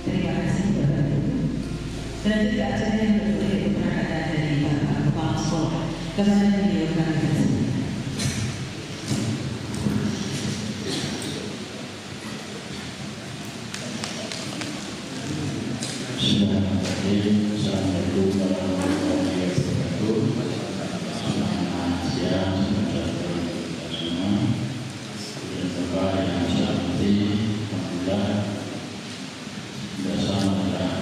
Terima kasih Bapak Ibu. Dan juga acara yang kedua itu berangkat dari Bapak Kepala Sekolah. Kepada beliau kami persilakan. Assalamualaikum warahmatullahi wabarakatuh. Selamat siang saudara-saudara semua. Dan Bapak yang saya hormati, alhamdulillah bersama dengan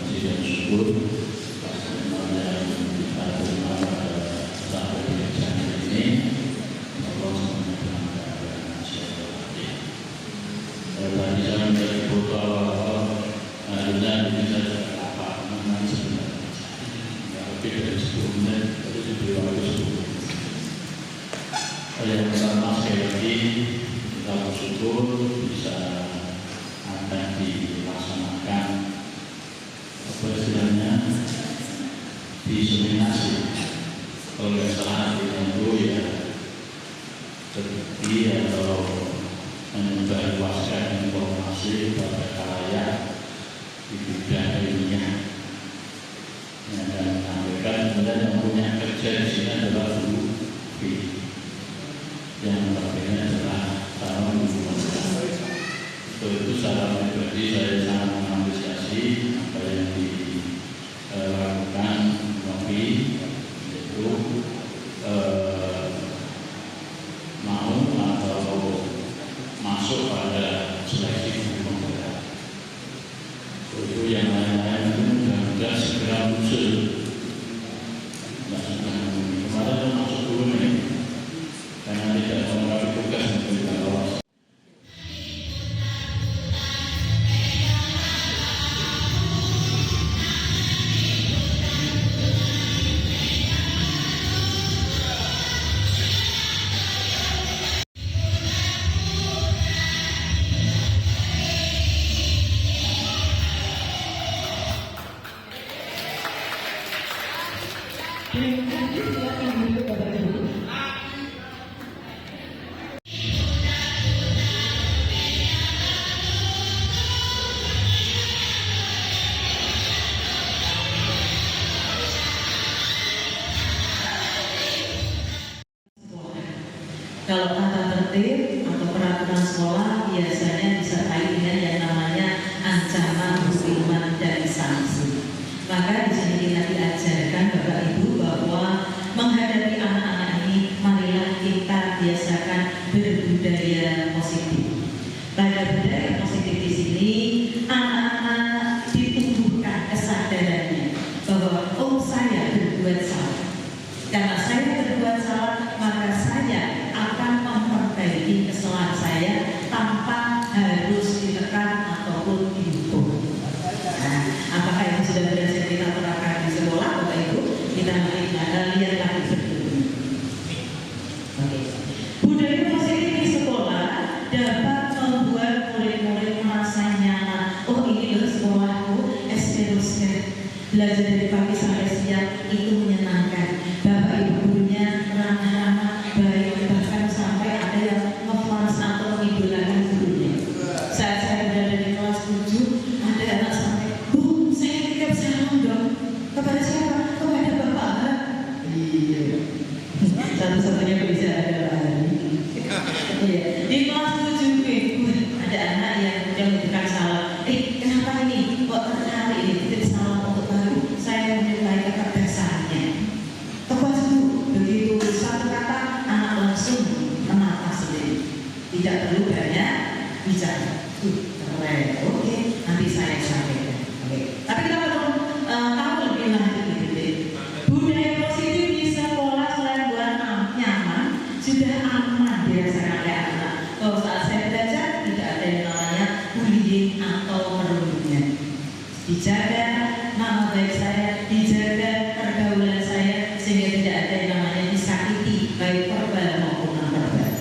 puji dan syukur yang kita terima pada saat pembelajaran ini. Allah SWT tadi saya menjadi foto akhirnya bisa apa namanya sebenarnya lebih dari 10 menit dari 7 waktu 10. Yang pertama sekali lagi kita bersyukur bisa akan dilaksanakan apa istilahnya diseminasi oleh salah satu ya terbukti atau menyebarluaskan informasi pada khalayak di bidang ilmiah dan menampilkan kemudian yang punya kerja di sini adalah guru yang notabene adalah calon guru. Itu secara pribadi saya sangat mengapresiasi apa yang dilakukan Novi, yaitu mau atau masuk pada seleksi guru penggerak. Itu yang lain-lain itu mudah-mudahan segera muncul. Kemarin masuk dulu nih, karena tidak melengkapi tugas untuk kita lolos. Kalau tata tertib atau peraturan sekolah biasanya disertai dengan yang namanya ancaman, hukuman, dan sanksi. Maka di sini kita diajarkan Bapak Ibu bahwa menghadapi anak-anak ini, marilah kita biasakan berbudaya positif. Pada budaya positif di sini, anak-anak ditumbuhkan kesadarannya bahwa oh saya berbuat salah. Karena saya berbuat salah, maka saya akan memperbaiki kesalahan saya tanpa harus ditekan ataupun dihukum. Nah, apakah itu sudah berhasil kita terapkan di sekolah, Bapak Ibu? Kita lihat lagi berikutnya. Oke. Budaya positif di sekolah dapat membuat murid-murid merasa nyaman. Oh, ini loh sekolahku, teruskan belajar dari pagi sampai siang itu menyenangkan. Bapak Ibu gurunya ramah-ramah, baik, bahkan sampai ada yang ngefans atau mengidolakan gurunya. Saat saya berada di kelas 7, ada anak sampai, Bu, saya titip salam dong. Kepada siapa? Kepada Bapak. Iya. Satu-satunya bisa adalah iya. Di kelas 7 ada anak yang memberikan salam. Kenapa ini? Kok tertarik ini titip salam untuk baru? Saya menilai kecerdasannya. Tepat dulu, begitu satu kata anak langsung menata sendiri. Tidak perlu banyak bicara. Keren. Oke, nanti saya sampaikan. Oke. Tapi kita perlu tahu lebih lanjut gitu. Budaya positif di sekolah selain buat nyaman, sudah aman dirasakan oleh anak. Kalau saat saya belajar tidak ada yang namanya bullying atau perundungan. Dijaga nama baik saya, dijaga pergaulan saya sehingga tidak ada yang namanya disakiti baik verbal maupun non verbal.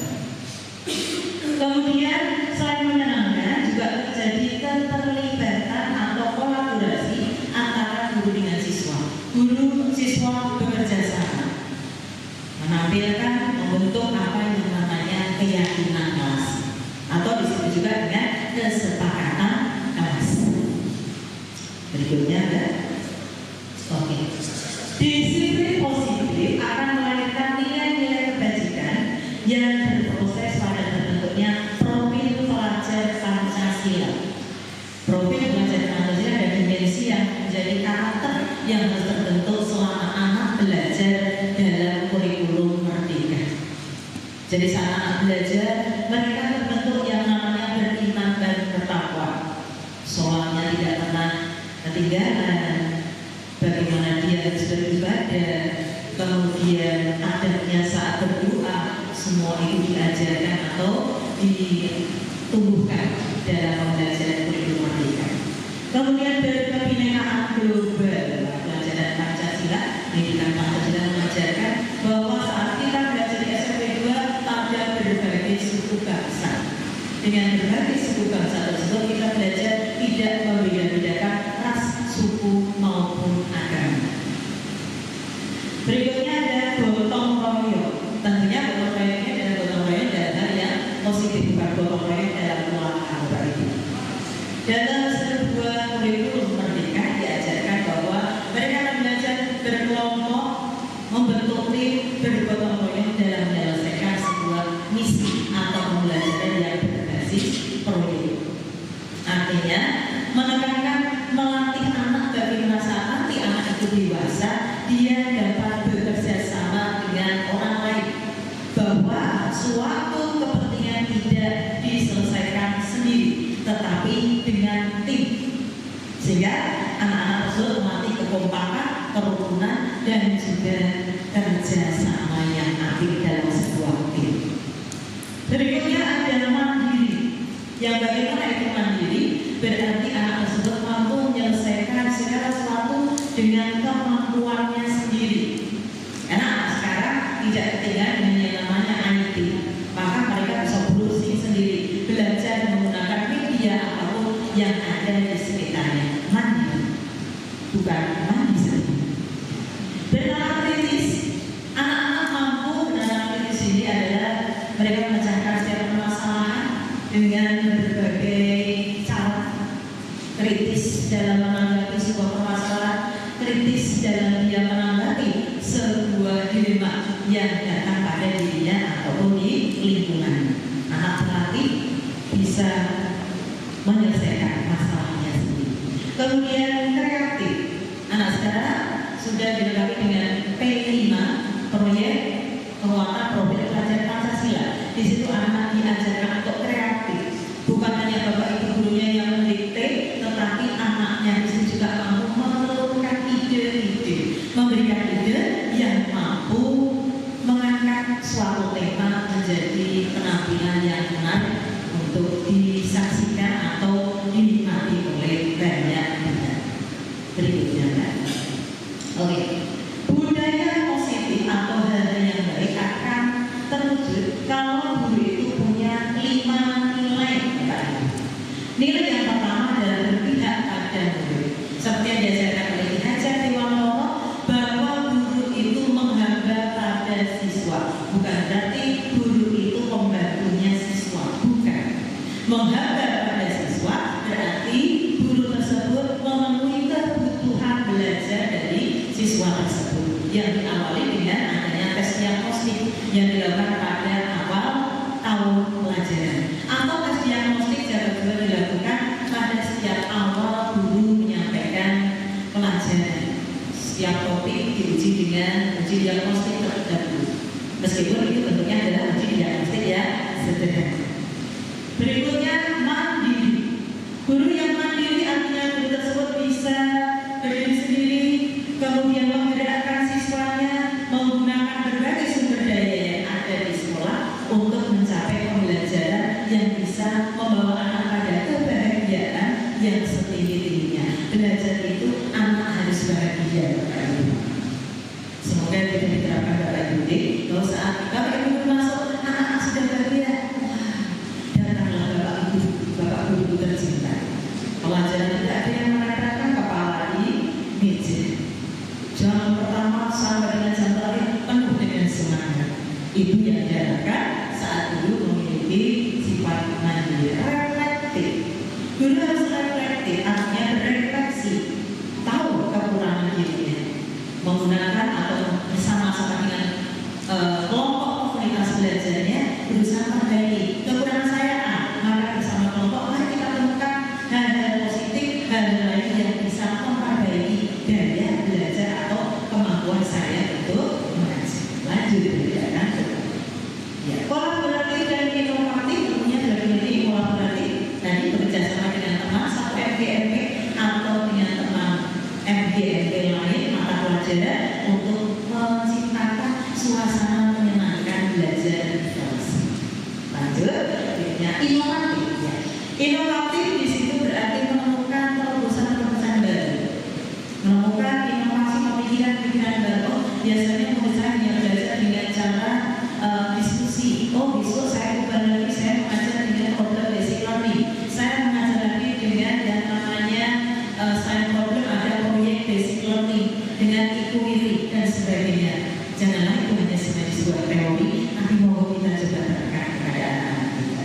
Kemudian selain menyenangkan juga terjadi keterlibatan atau kolaborasi antara guru dengan siswa. Guru siswa bekerja sama, menampilkan membentuk apa yang namanya keyakinan kelas atau disebut juga dengan kesepakatan kelas. ketinggalan, bagaimana dia harus beribadah, kemudian adabnya saat berdoa, semua itu diajarkan atau ditumbuhkan dalam pembelajaran kurikulum merdeka. Kemudian dari kebinekaan global, pelajaran Pancasila, pendidikan Pancasila mengajarkan bahwa saat kita belajar di SMP 2 ada berbagai suku bangsa. Dengan berbagai suku bangsa tersebut kita belajar tidak membeda-bedakan ras, suku maupun agama. Berikutnya ada gotong royong. Tentunya gotong royongnya adalah gotong royong dalam hal yang positif, bukan gotong royong dalam ulangan itu. Dalam sebuah kurikulum merdeka diajarkan bahwa mereka belajar berkelompok, membentuk tim, bergotong royong dalam menyelesaikan sebuah misi atau pembelajaran yang berbasis proyek. Artinya menekankan melatih anak bagi merasa nanti anak itu dewasa, dia dapat bekerja sama dengan orang lain, bahwa suatu kepentingan tidak diselesaikan sendiri, tetapi dengan tim, sehingga anak-anak tersebut melatih kekompakan, kerukunan, dan juga kerjasama yang aktif dalam sebuah tim. Berikutnya ada mandiri. Yang bagaimana itu mandiri? Berarti anak tersebut mampu menyelesaikan segala sesuatu dengan kemampuannya sendiri. Karena anak sekarang tidak ketinggalan dengan yang namanya IT, maka mereka bisa berusaha sendiri, belajar menggunakan media apapun yang ada di sekitarnya. Mandiri, bukan mandi sendiri. Bernalar kritis, anak-anak mampu bernalar kritis ini adalah mereka memecahkan setiap permasalahan dengan berbagai cara. Kritis dalam menanggapi sebuah permasalahan, kritis dalam dia menanggapi sebuah dilema yang datang pada dirinya ataupun di lingkungan. Anak pelatih bisa menyelesaikan masalahnya sendiri. Kemudian kreatif, anak sekarang sudah dilengkapi dengan P5, proyek penguatan profil pelajar Pancasila. Di situ anak diajarkan untuk kreatif, bukan hanya bapak ibu gurunya yang mendikte, tetapi anaknya di situ juga mampu menelurkan ide-ide, memberikan ide yang mampu mengangkat suatu tema menjadi penampilan yang menarik untuk disaksikan atau dinikmati oleh banyak pihak. Berikutnya, kan? Oke, budaya positif atau hal yang baik akan terwujud kalau guru itu punya 5 nilai. Nilai yang pertama adalah berpihak pada murid. Seperti yang diajarkan oleh Ki Hajar Dewanggono, bahwa guru itu menghamba pada siswa. Bukan berarti guru itu pembantunya siswa, bukan. Menghamba pada siswa berarti guru tersebut memenuhi kebutuhan belajar dari siswa tersebut, yang diawali dengan adanya tes diagnostik yang dilakukan pada awal tahun pelajaran, atau tes diagnostik dapat juga dilakukan pada setiap awal guru menyampaikan pelajaran. Setiap topik diuji dengan uji diagnostik terhadap guru, meskipun itu bentuknya adalah uji diagnostik yang sederhana. Berikutnya mandiri. Guru yang mandiri artinya guru tersebut bisa berdiri sendiri, kemudian menggerakkan siswanya menggunakan berbagai sumber daya yang ada di sekolah untuk mencapai pembelajaran yang bisa membawa anak pada kebahagiaan yang setinggi-tingginya. Belajar itu anak harus bahagia. Semoga tidak diterapkan Bapak Ibu. Kalau saat Bapak Ibu masuk, anak-anak sudah bahagia. Datanglah Bapak Ibu tercinta. Pelajaran tidak ada yang menempelkan kepala di meja. Jam pertama sampai dengan jam terakhir penuh dengan semangat. Itu yang diharapkan saat guru memiliki sifat mandiri. Reflektif. Guru harus reflektif, artinya berefleksi, tahu kekurangan dirinya, menggunakan atau bersama-sama dengan kelompok komunitas belajarnya berusaha memperbaiki kekurangan saya. Maka bersama kelompok mari kita temukan hal-hal positif, hal-hal lain yang bisa memperbaiki daya belajar atau kemampuan saya untuk mengajar. Lanjut, ya kan? Ya, kolaboratif dan inovatif tentunya dari kolaboratif pelajaran untuk menciptakan suasana menyenangkan belajar informasi. Lanjut, berikutnya inovatif. Ya. Inovatif di situ berarti menemukan terobosan-terobosan baru, menemukan inovasi pemikiran-pemikiran baru. Biasanya murid saya hanya belajar dengan cara diskusi. Oh, besok saya ubah lagi, saya mengajar dengan problem basic learning. Saya mengajar lagi dengan yang namanya science problem, ada proyek basic learning dengan IQ dan sebagainya. Janganlah itu hanya sebagai sebuah teori, tapi mau kita coba terangkan kepada anak-anak kita.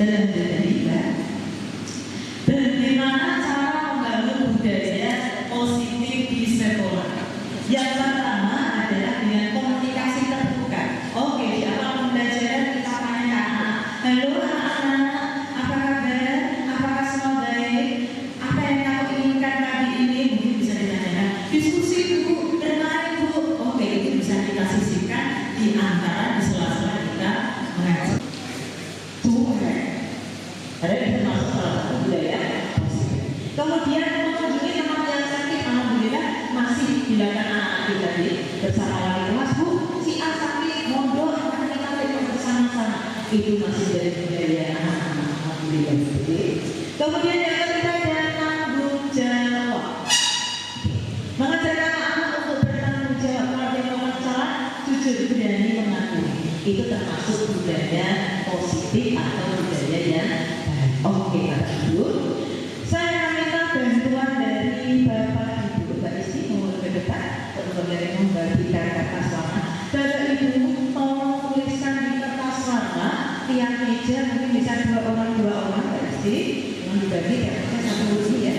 Dalam juga, bagaimana cara membangun budaya positif di sekolah? Yang pertama adalah dengan komunikasi terbuka. Oke, di awal pembelajaran kita tanya ke anak, halo anak-anak, apa kabar? Apakah semua baik? Apa yang kamu inginkan pagi ini? Mungkin bisa ditanyakan. Diskusi bu, bermain bu. Oke, itu bisa kita sisihkan di antara di sela-sela kita mengajar. Ada yang termasuk salah satu budaya positif. Kemudian mengunjungi teman yang sakit, alhamdulillah masih dilakukan anak-anak kita tadi bersama wali kelas. Bu, si A sakit, monggo akan kita tengok bersama-sama. Itu masih dari budaya anak-anak, alhamdulillah. Kemudian yang ketiga ada tanggung jawab. Mengajarkan anak untuk bertanggung jawab. Kalau dia melakukan salah, jujur berani mengakui. Itu termasuk budaya positif atau budaya yang oke, Bapak Ibu. Saya minta bantuan dari Bapak Ibu. Mbak Isti mau ke depan untuk membagikan kertas warna. Bapak Ibu tolong tuliskan di kertas warna tiap meja, mungkin bisa 2 orang Mbak Isti yang dibagi kertasnya satu dulu ya.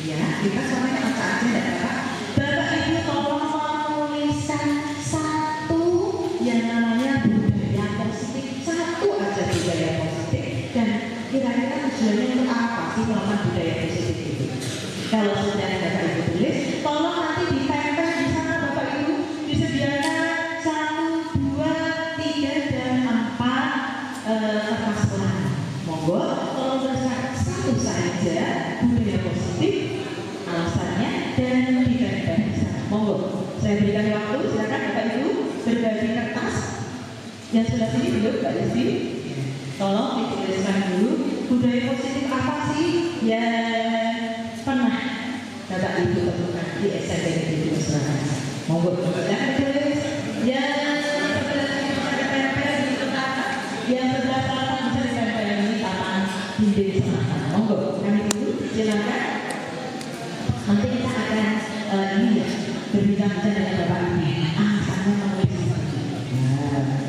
Iya, kita semuanya acak aja enggak apa-apa. Bapak Ibu tolong menuliskan satu yang namanya budaya positif, satu aja budaya positif. Dan kira-kira tujuannya untuk apa sih melakukan budaya positif itu? Kalau sudah Bapak Ibu tulis, tolong nanti ditempel di sana Bapak Ibu, disediakan 1, 2, 3, dan 4 kertas warna. Monggo, tolong tuliskan satu saja budaya positif, alasannya, dan ditempel di sana. Monggo, saya berikan waktu, silakan Bapak Ibu berbagi kertas. Yang sudah sini belum, Mbak Desi? Tolong dituliskan dulu budaya positif apa sih yang pernah Bapak Ibu temukan di SMP Negeri 2 Surakarta. Monggo, jangan ditulis. Yang sebelah selatan bisa ditempel di taman dinding selatan. Monggo, kami dulu silakan. Nanti kita akan ini ya berbincang-bincang dengan Bapak Ibu. Saya menulis.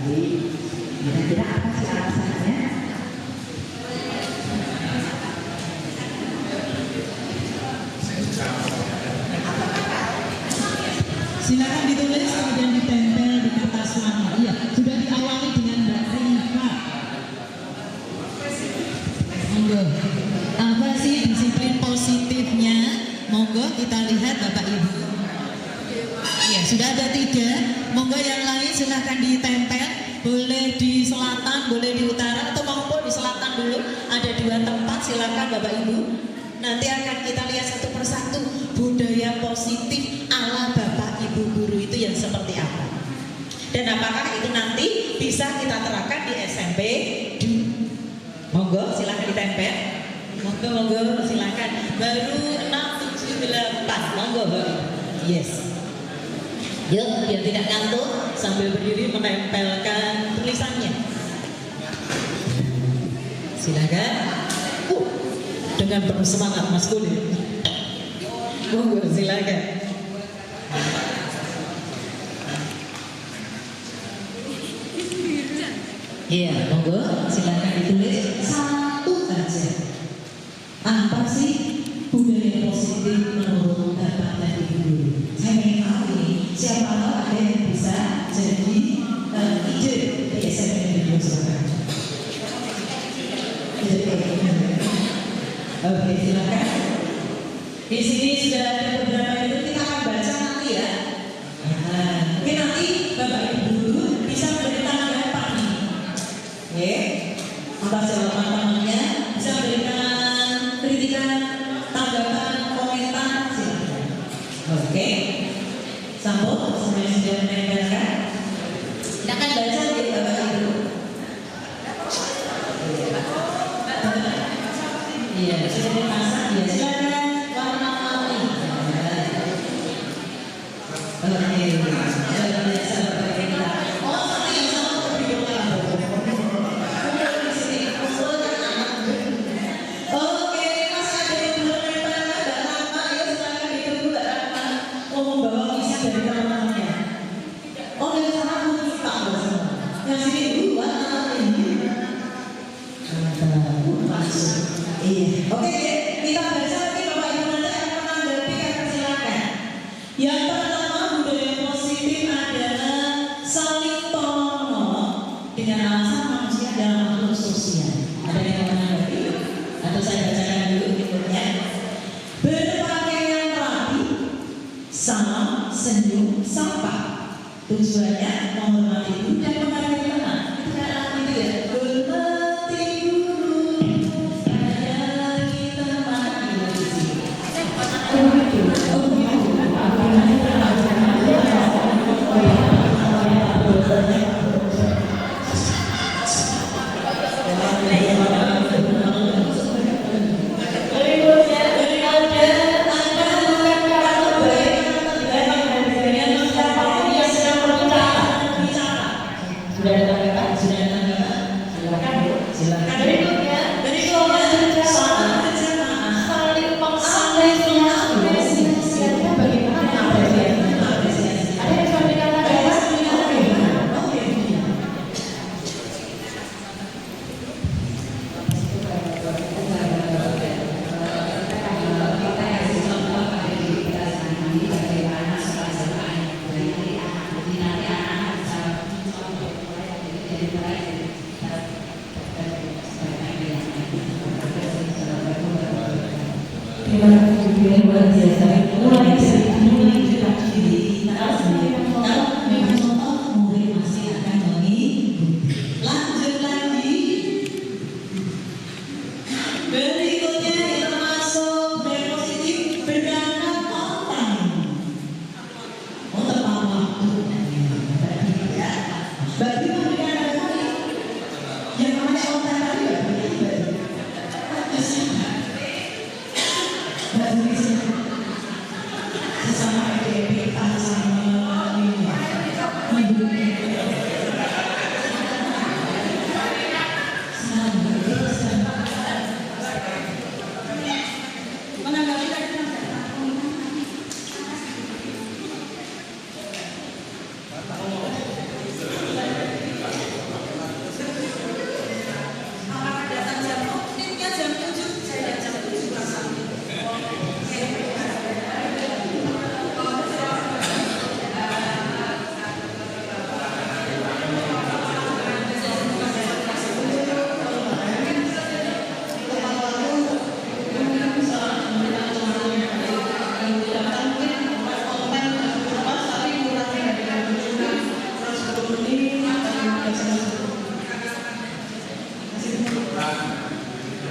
Jadi kira-kira apa sih alasannya? Silakan ditulis kemudian ditempel di kertas warna. Iya, sudah diawali dengan Mbak Rifa. Monggo. Apa sih disiplin positifnya? Monggo kita lihat Bapak Ibu. Iya, sudah ada 3. Monggo yang lain silahkan ditempel. Boleh di selatan, boleh di utara, atau maupun di selatan dulu. Ada 2 tempat, silakan Bapak Ibu. Nanti akan kita lihat satu persatu budaya positif ala Bapak Ibu guru itu yang seperti apa. Dan apakah itu nanti bisa kita terapkan di SMP? Monggo, silakan ditempel. Monggo, silakan. Baru 6, 7, 8. Monggo, Bapak. Yes. Yuk, biar tidak ngantuk sambil berdiri menempelkan tulisannya. Silakan. Dengan penuh semangat maskulin. Monggo, silakan. Iya, monggo, silakan ditulis satu aja. Apa sih budaya positif menurut Bapak dan Ibu guru? Saya ingin tahu ini, siapa tahu ada yang bisa jadi ide di SMP Negeri 2 Surakarta. Oke, silakan. Di sini sudah ada beberapa itu, kita akan baca nanti ya. Mungkin nanti Bapak Ibu guru bisa memberikan tanggapan nih. Oke, atas jawaban temannya bisa memberikan kritikan, tanggapan, komentar, silakan. Oke. Iya, sudah dipasang ya. Silakan warna mawar. Oke, luar biasa Bapak kita. Oh, seperti yang sama videonya. Oke, masih ada yang belum lempar Mbak Rahma, ya silakan ditunggu Mbak Rahma. Mau membawa visi dari teman-temannya. Oh, yang sana pun kita yang sini dulu warna ini. Masuk. Iya. Oke, kita baca lagi Bapak Ibu nanti akan menanggapi akan silakan. Yang pertama budaya positif adalah saling tolong menolong dengan alasan manusia adalah makhluk sosial. Ada yang mau menanggapi? Atau saya bacakan dulu berikutnya. Berpakaian rapi, salam, senyum, sapa. Tujuannya menghormati guru dan menghargai teman. Itu kan lagu itu ya. Hormati guru, sayangi teman.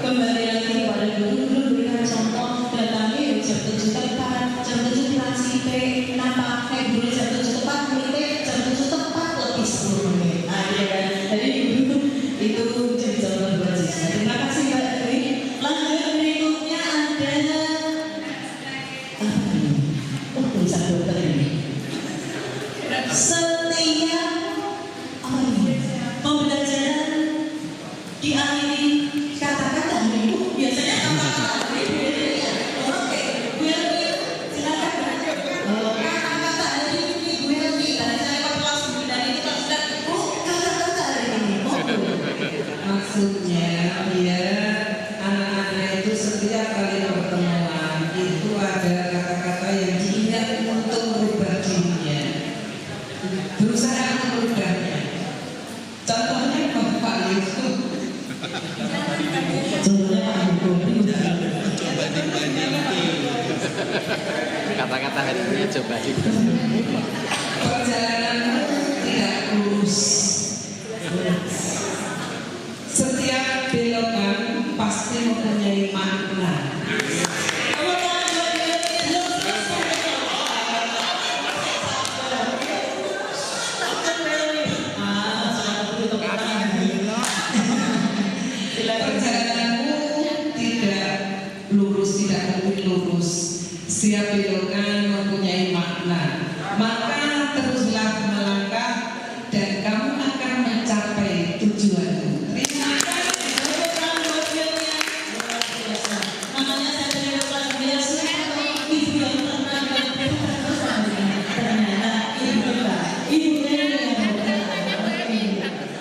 Kembali lagi pada dulu berikan contoh datangi jam 7 tepat, jam 7 transipe, kenapa kayak dulu jam 7 tepat, kulitnya jam 7 tepat lebih 10 menit. Nah, ya kan? Jadi itu jadi jawaban buat siswa. Terima kasih Mbak Dwi. Lanjut berikutnya ada tulisan dokter ini. Setiap pembelajaran diakhiri kata-kata ibu, biasanya kata-kata ibu ya. Oke, Bu Helmi, silakan. Kata-kata hari ini Bu Helmi, karena saya kelas 9 ini kelas 9. Bu, kata-kata hari ini. Maksudnya biar anak-anak itu setiap kali pertemuan itu ada kata-kata yang diingat untuk merubah dirinya, berusaha untuk merubahnya. Contohnya Bapak Yusuf. Kata-kata hari ini coba itu. Perjalanan tidak lurus. Setiap belokan pasti mempunyai makna. Perjalananmu tidak lurus tidak mungkin lurus. Setiap belokan mempunyai makna. Maka teruslah melangkah dan kamu akan mencapai tujuanmu. Terima kasih. Namanya saya terima kasih biasa ibu yang tenang dan terbuka ternyata ibu yang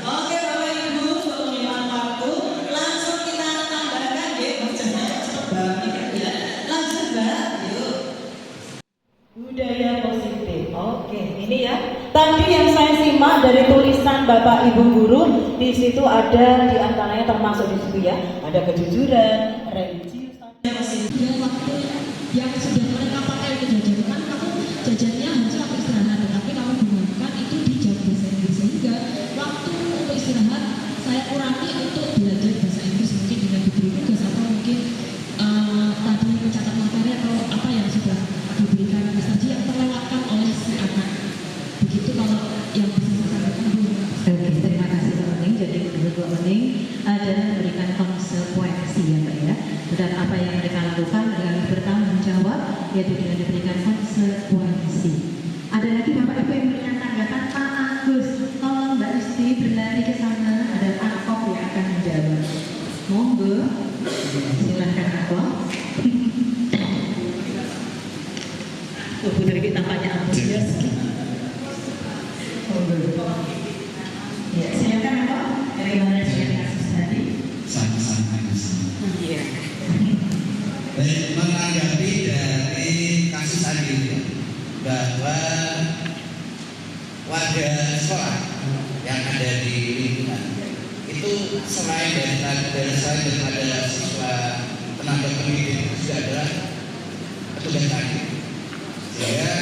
oke Bapak Ibu, pengumuman waktu langsung kita tambahkan ya, bacanya cepet banget ya. Lanjut Mbak, yuk. Budaya positif. Oke, ini ya. Tadi yang saya simak dari tulisan Bapak Ibu guru, di situ ada di antaranya termasuk di situ ya, ada kejujuran, religius. Dia waktu yang sudah mereka pakai untuk jajan kan kamu jajannya harusnya waktu istirahat, tetapi kamu gunakan itu di jam bahasa Inggris, sehingga waktu untuk istirahat saya kurangi untuk belajar bahasa Inggris, mungkin dengan diberi tugas atau mungkin tadi mencatat materi atau apa yang sudah diberikan tadi yang terlewatkan oleh si anak. Begitu kalau yang bisa saya sampaikan. Oke, terima kasih Pak Mening. Jadi berdua Mening adalah memberikan konsekuensi ya Pak ya. Dan apa yang mereka lakukan dengan bertanggung jawab yaitu dengan diberikan konsekuensi. Ada lagi Bapak Ibu yang memberikan tanggapan Pak Agus. Tolong Mbak Isti berlari ke sana. Ada Akop yang akan menjawab. Monggo. Silakan Akop. Bu Dewi tampaknya antusias. Ya, silakan Akop. Dari mana sudah kasus tadi? Sama-sama. Iya. Baik, menanggapi dari kasus tadi bahwa warga sekolah yang ada di lingkungan itu selain daripada siswa tenaga pendidik juga adalah petugas kantin. Sehingga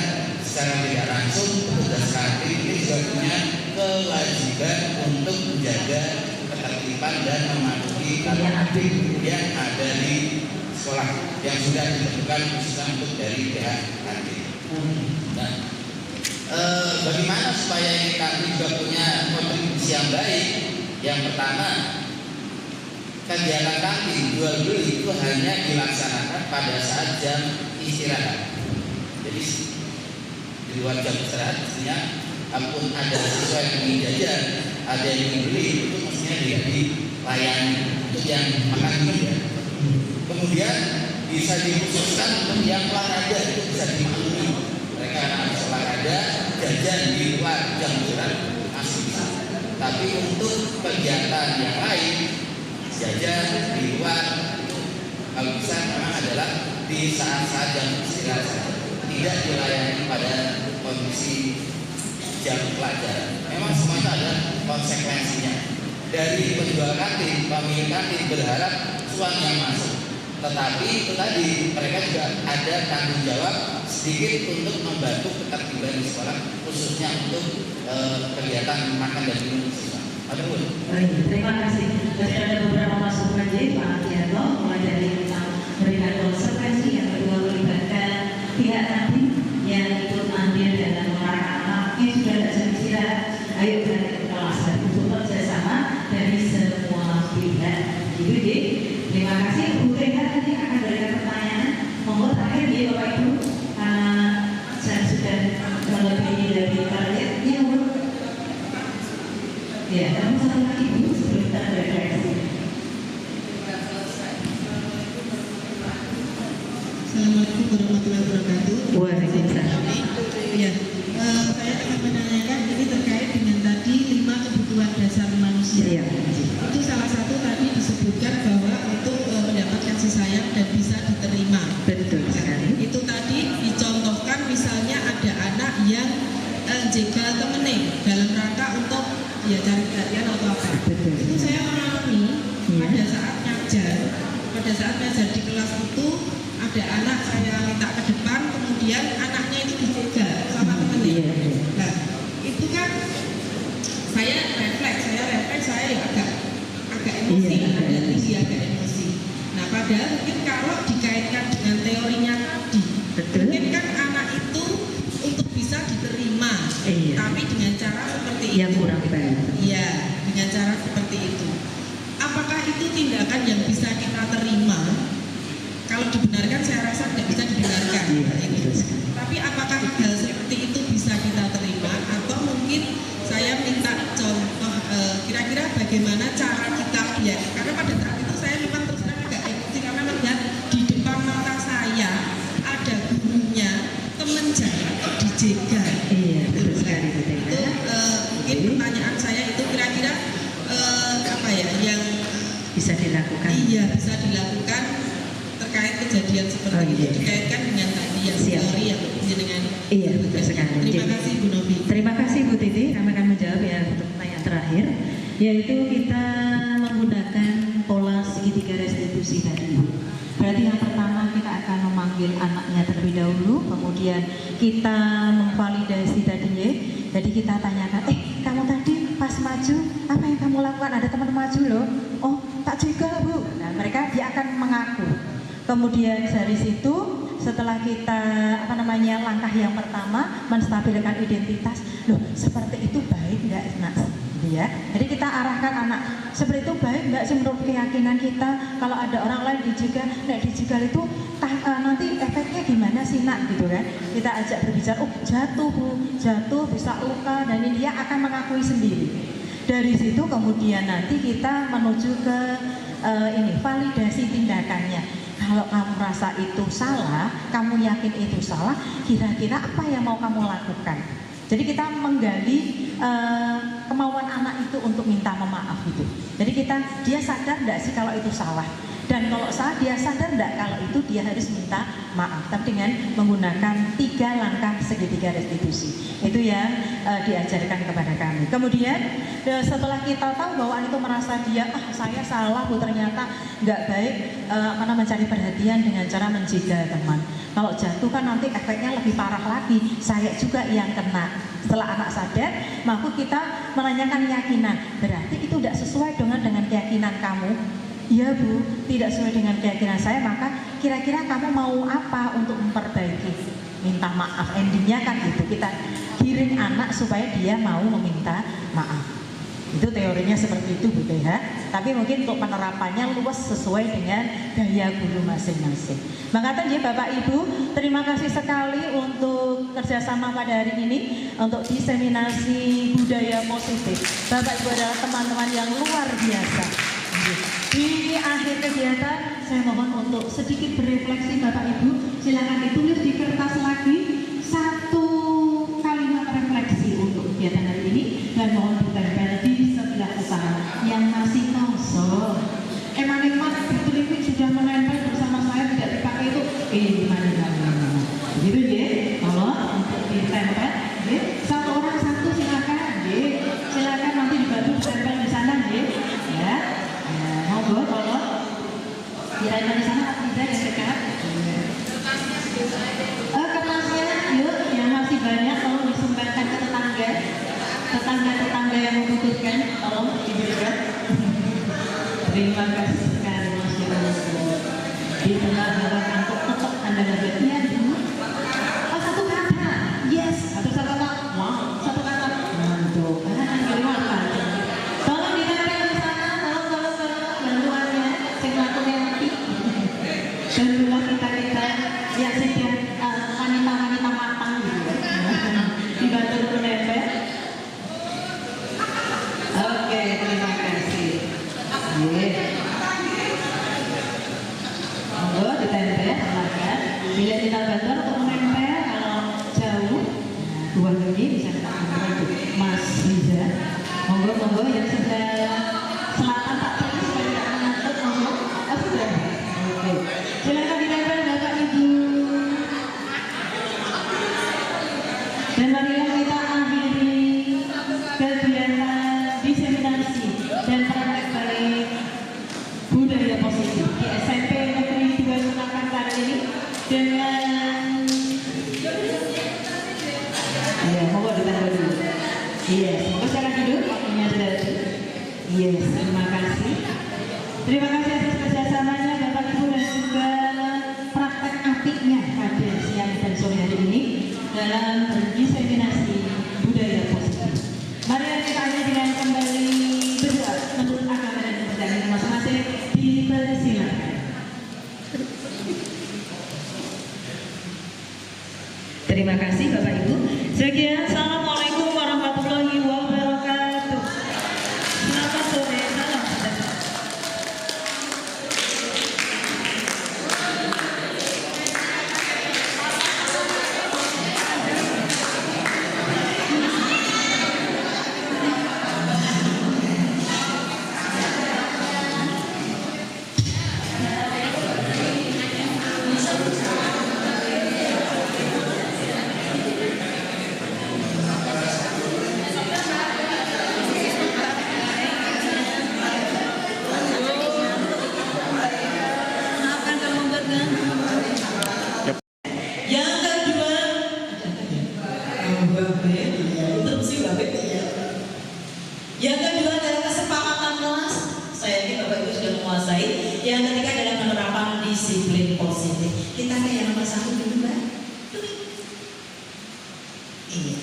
secara tidak langsung petugas kantin ini juga punya kewajiban untuk menjaga ketertiban dan mematuhi tata tertib yang ada di sekolah yang sudah ditentukan khususnya untuk dari pihak kantin. Nah, bagaimana supaya ini kantin juga punya kontribusi yang baik? Yang pertama, kegiatan kantin jual beli itu hanya dilaksanakan pada saat jam istirahat. Jadi di luar jam istirahat mestinya apapun ada siswa yang ingin jajan, ada yang ingin beli, itu mestinya tidak dilayani untuk yang makan dulu ya. Kemudian bisa dikhususkan untuk yang olahraga, itu bisa dimaklumi. Mereka harus olahraga, jajan di luar jam istirahat masih bisa. Tapi untuk kegiatan yang lain, jajan di luar itu kalau bisa memang adalah di saat-saat jam istirahat saja, tidak dilayani pada kondisi jam pelajaran. Memang semua itu ada konsekuensinya. Dari penjual kantin, pemilik kantin berharap uang yang masuk. Tetapi itu tadi mereka juga ada tanggung jawab sedikit untuk membantu ketertiban di sekolah, khususnya untuk kegiatan makan dan minum siswa. Baik, terima kasih. Masih ada beberapa masukan Pak Adianto, mulai dari tentang memberikan konsekuensi, yang kedua melibatkan pihak kantin yang ikut andil dalam melarang anak-anaknya sudah tidak bisa istirahat. Ayo berarti ke kelas dan untuk kerjasama dari semua pihak. Gitu deh. Terima kasih. Bu Rehan nanti akan berikan pertanyaan. Mohon terakhir ya Bapak Ibu, karena saya sudah melebihi dari target. Ya Bu. Ya, kamu satu lagi Bu sebelum kita berefleksi. Assalamualaikum warahmatullahi wabarakatuh. Waalaikumsalam. Ya, saya akan menanyakan ini terkait dengan tadi 5 kebutuhan dasar manusia. Iya. Itu salah satu tadi disebutkan bahwa untuk mendapat kasih sayang dan bisa diterima. Betul sekali. Itu tadi dicontohkan misalnya ada anak yang jegal temenin dalam rangka untuk ya cari perhatian atau apa. Betul. Itu saya mengalami Iya. pada saat ngajar di kelas itu ada anak saya minta ke depan, kemudian anaknya itu dijegal sama temennya. Iya. Nah, itu kan saya refleks saya ya agak emosi, Iya, agak tinggi, agak emosi. Nah, padahal mungkin kalau dikaitkan dengan teorinya tadi, Betul. mungkin kan anak itu untuk bisa diterima, Iya. tapi dengan cara seperti Yang itu. kurang baik. Iya, dengan cara seperti itu. Apakah itu tindakan yang bisa kita terima? Kalau dibenarkan saya rasa tidak bisa didengarkan. Tapi apakah hal seperti itu bisa kita terima atau mungkin saya minta contoh kira-kira bagaimana cara kita biar, karena pada saat itu saya memang terus terang agak emosi karena melihat di depan mata saya ada gurunya teman saya kok dijegal. Iya, betul sekali Bu Teh. Itu mungkin pertanyaan saya itu kira-kira apa ya yang Bisa dilakukan. iya bisa dilakukan terkait kejadian seperti itu, dikaitkan dengan tadi yang teori yang dengan Iya, betul sekali. Terima kasih Bu Novi. Terima kasih Bu Titi. Kami akan menjawab ya untuk pertanyaan terakhir, yaitu kita menggunakan pola segitiga restitusi tadi. Berarti yang pertama kita akan memanggil anaknya terlebih dahulu, kemudian kita memvalidasi tadinya. Jadi kita tanyakan, kamu tadi pas maju apa yang kamu lakukan? Ada teman maju loh. Oh, tak juga Bu. Nah, dia akan mengaku. Kemudian dari situ setelah kita langkah yang pertama menstabilkan identitas, loh seperti itu baik nggak nak? Ya, jadi kita arahkan anak seperti itu baik nggak sih menurut keyakinan kita? Kalau ada orang lain dijegal, dijegal itu nanti efeknya gimana sih nak gitu kan? Kita ajak berbicara, oh jatuh Bu, jatuh bisa luka, dan ini dia akan mengakui sendiri. Dari situ kemudian nanti kita menuju ke validasi tindakannya. Kalau kamu rasa itu salah, kamu yakin itu salah, kira-kira apa yang mau kamu lakukan? Jadi kita menggali kemauan anak itu untuk minta maaf gitu. Jadi dia sadar enggak sih kalau itu salah? Dan kalau salah, dia sadar enggak kalau itu dia harus minta maaf? Tapi dengan menggunakan 3 langkah segitiga restitusi. Itu yang diajarkan kepada kami. Kemudian setelah kita tahu bahwa itu merasa dia, saya salah Bu, ternyata nggak baik mencari perhatian dengan cara menjegal teman. Kalau jatuh kan nanti efeknya lebih parah lagi, saya juga yang kena. Setelah anak sadar, maka kita menanyakan keyakinan. Berarti itu tidak sesuai dengan keyakinan kamu. Iya Bu, tidak sesuai dengan keyakinan saya, maka kira-kira kamu mau apa untuk memperbaiki? Minta maaf, endingnya kan gitu. Kita giring anak supaya dia mau meminta maaf. Itu teorinya seperti itu Bu Teh. Tapi mungkin untuk penerapannya luas sesuai dengan gaya guru masing-masing. Maka tadi Bapak Ibu, terima kasih sekali untuk kerjasama pada hari ini untuk diseminasi budaya positif. Bapak Ibu adalah teman-teman yang luar biasa. Di akhir kegiatan saya mohon untuk sedikit berefleksi Bapak Ibu. Silakan ditulis di kertas lagi 1 kalimat refleksi untuk kegiatan hari ini dan mohon ditempel di sebelah usaha yang masih kosong. Eman-eman betul sudah menempel bersama saya tidak dipakai itu. Mana. Gitu ya. Tolong untuk ditempel. Satu orang satu silakan. Silakan nanti dibantu ditempel di sana ya. Monggo tolong. Kira-kira di sana atau tidak yang dekat. Kertasnya yuk yang masih banyak tolong disumbangkan ke tetangga yang membutuhkan, tolong diberikan. Terima kasih sekali Masya Allah. Di tengah-tengah kantor tetap Anda dapat iya Bu. Satu kata, yes. Atau satu kata, wow. Satu kata, mantap. Tolong ditempel di sana, tolong bantuannya. Saya melakukan nanti. Dan kita yang setiap wanita-wanita matang gitu. Dibantu menempel. Oke, terima kasih. Monggo ditempel, silakan. Bila kita bantu untuk menempel, kalau jauh, dua lagi bisa kita bantu. Mas Riza, monggo yang sebelah selatan tak perlu supaya tidak mengantuk, monggo. Sudah. Oke, silakan ditempel Bapak Ibu. Dan marilah kita akhiri kegiatan diseminasi dan praktek balik budaya positif di SMP Negeri 2 Surakarta ini dengan monggo ditambah dulu. Monggo silakan duduk. Waktunya sudah. Terima kasih. Terima kasih atas kerjasamanya Bapak Ibu dan juga praktek apiknya pada siang dan sore hari ini dalam berdiseminasi budaya positif. Mari kita akhiri dengan kembali berdoa menurut agama dan kepercayaan masing-masing. Dipersilakan. Terima kasih Bapak Ibu. Sekian, assalamualaikum warahmatullahi wabarakatuh. Selamat sore, salam sejahtera. Maafkan kamu berganggu. Yang kedua, yang kedua adalah kesepakatan kelas. Saya yakin Bapak Ibu sudah menguasai. Yang ketiga adalah penerapan disiplin positif. Kita ke yang nomor 1 dulu, Mbak. Iya.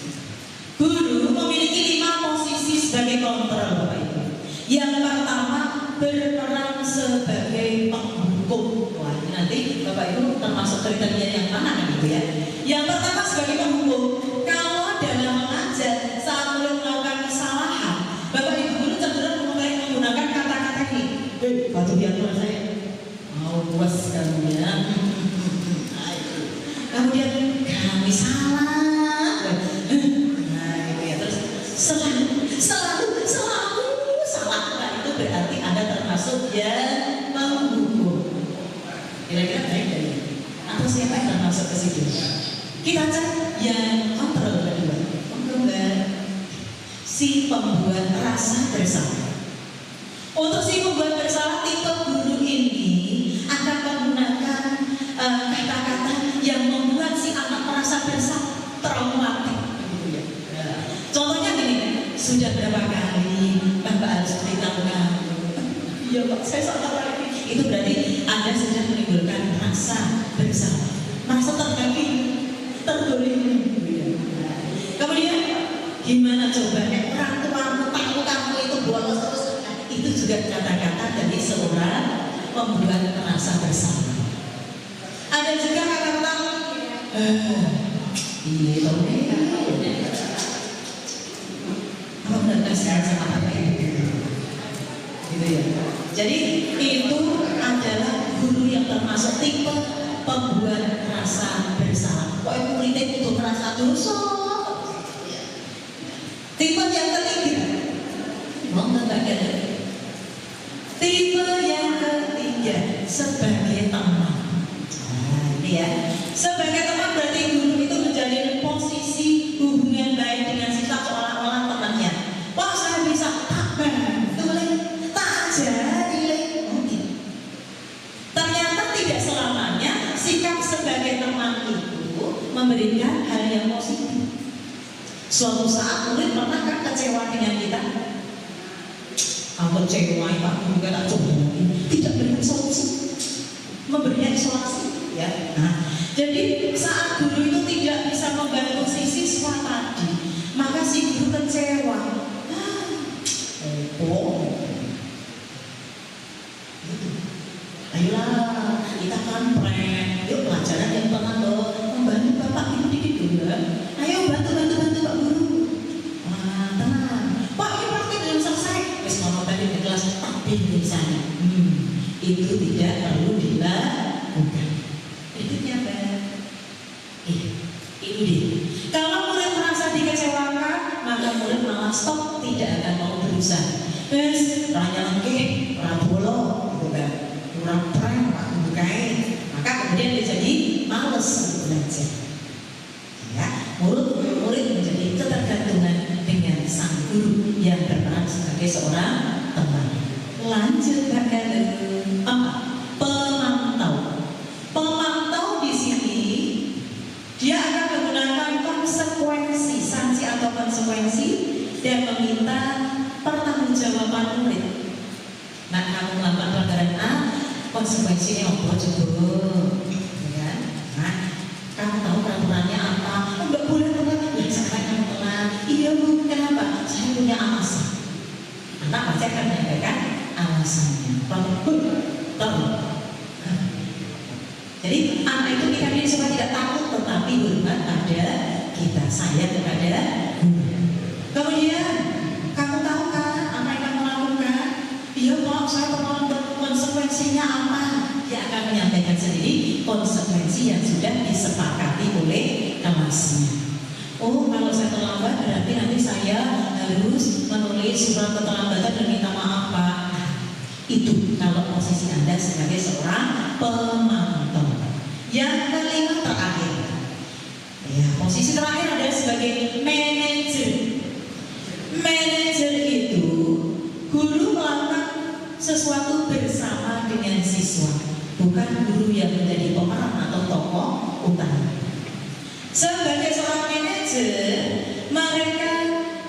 Guru memiliki 5 posisi sebagai kontrol, Bapak Ibu. Yang pertama, berperan sebagai penghukum. Wah, ini nanti Bapak Ibu termasuk kriteria yang mana kan gitu ya. Yang pertama sebagai penghukum. Kalau dalam mengajar saat murid melakukan kesalahan, Bapak Ibu guru cenderung menggunakan kata-kata ini. Batu biarkan saya. Mau puas kamu ya. Kemudian kami salah. Nah, itu ya terus selalu salah. Nah, itu berarti Anda termasuk yang menghukum. Kira-kira baik dari atau siapa yang termasuk ke situ? Kita cek yang kontrol kedua. Si pembuat rasa bersalah. Untuk si pembuat bersalah, tipe guru ini akan menggunakan kata-kata yang membuat si anak merasa bersalah, traumatik. Contohnya gini, sudah berapa kali Bapak harus beritahu kamu? Iya Pak, saya salah lagi. Itu berarti Anda sudah menimbulkan rasa bersalah, merasa terdolimi. Kemudian gimana coba? Orang tuamu, tamu kamu itu bolos terus. Itu juga kata-kata dari seorang pembuat rasa bersalah. Ada juga kata-kata iya, apa benar kasihan sama apa itu? Gitu ya. Jadi itu adalah guru yang termasuk tipe pembuat rasa bersalah. Kok ibu muridnya itu merasa dosa? Tipe yang ketiga, mau nggak? Tipe yang ketiga sebagai teman. Nah, ini ya. Sebagai teman berarti guru itu menjalin posisi hubungan baik dengan siswa seolah-olah temannya. Wah, saya bisa tak bantu, tak ajari, mungkin. Ternyata tidak selamanya sikap sebagai teman itu memberikan hal yang positif. Suatu saat murid pernah kan kecewa dengan kita. Aku kecewa, Pak Guru tak coba lagi. Tidak berikan solusi, memberikan isolasi. Ya. Nah, jadi saat guru itu tidak bisa membantu si siswa tadi, maka si guru kecewa. Ayolah, kita kan prank. Yuk pelajaran yang tenang loh. Membantu Bapak Ibu dikit dulu. Ayo bantu Pak Guru. Wah, tenang. Pak, ini praktik belum selesai. Wes ngomong tadi di kelas tapi di sana. Itu tidak perlu dilakukan. Berikutnya apa? Ini dia. Kalau murid merasa dikecewakan, maka murid malah stop, tidak akan mau berusaha. Terus tanya lagi, Prabowo, gitu kan? Kurang prank, Pak Guru kain. Maka kemudian dia jadi males belajar. Ya, murid menjadi ketergantungan dengan sang guru yang berperan sebagai seorang teman. Lanjut Kakak. Pemantau di sini dia akan menggunakan konsekuensi, sanksi atau konsekuensi dan meminta pertanggungjawaban murid. Nah, kamu melakukan pelanggaran A, konsekuensinya apa coba? Ya, nah, kamu tahu peraturannya apa? Enggak boleh telat. Ya, sampai kamu telat. Iya Bu, kenapa? Saya punya alasan. Anak pasti akan menyampaikan alasannya. Tahu? Jadi anak itu kita supaya tidak takut tetapi hormat pada kita, sayang kepada guru. Kemudian kamu tahu kan apa yang kamu lakukan? Iya Pak, saya tahu konsekuensinya apa? Dia akan menyampaikan sendiri konsekuensi yang sudah disepakati oleh kelasnya. Oh, kalau saya terlambat berarti nanti saya harus menulis surat keterlambatan dan minta maaf Pak. Itu kalau posisi Anda sebagai seorang pemantau. Yang kelima terakhir, ya, posisi terakhir adalah sebagai manajer. Manajer itu guru melakukan sesuatu bersama dengan siswa, bukan guru yang menjadi pemeran atau tokoh utama. Sebagai seorang manajer, mereka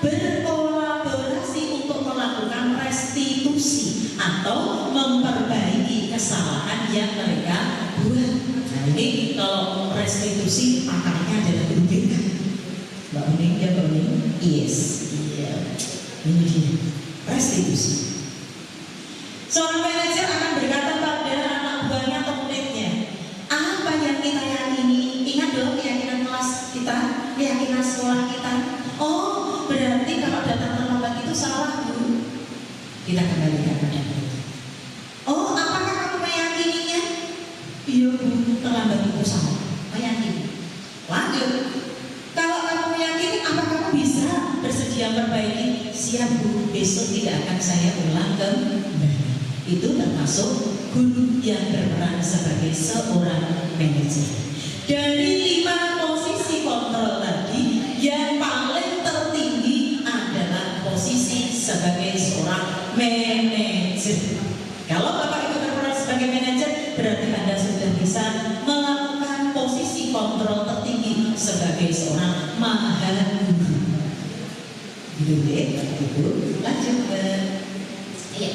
berkolaborasi untuk melakukan restitusi atau memperbaiki kesalahan yang mereka buat. Nah ini kalau restitusi akarnya adalah berbeda. Mbak Uning, ya Mbak Uning? Yes, iya. Ini dia restitusi. Seorang manajer akan berkata pada anak buahnya atau muridnya, apa yang kita yakini? Ingat dong keyakinan kelas kita, keyakinan sekolah kita. Oh, berarti kalau datang terlambat itu salah Bu. Kita kembalikan pada Bu. Oh, apakah kamu meyakininya? Iya Bu, terlambat itu salah. Meyakini. Lanjut. Kalau kamu meyakini, apa kamu bisa bersedia memperbaiki? Siap Bu, besok tidak akan saya ulang kembali. Itu termasuk guru yang berperan sebagai seorang manajer. Dari 5 posisi kontrol tadi, yang paling tertinggi adalah posisi sebagai seorang manajer. Kalau Bapak Ibu berperan sebagai manajer, berarti Anda sudah bisa melakukan posisi kontrol tertinggi sebagai seorang mahaguru. Gitu deh, Ibu. Lanjut ke iya.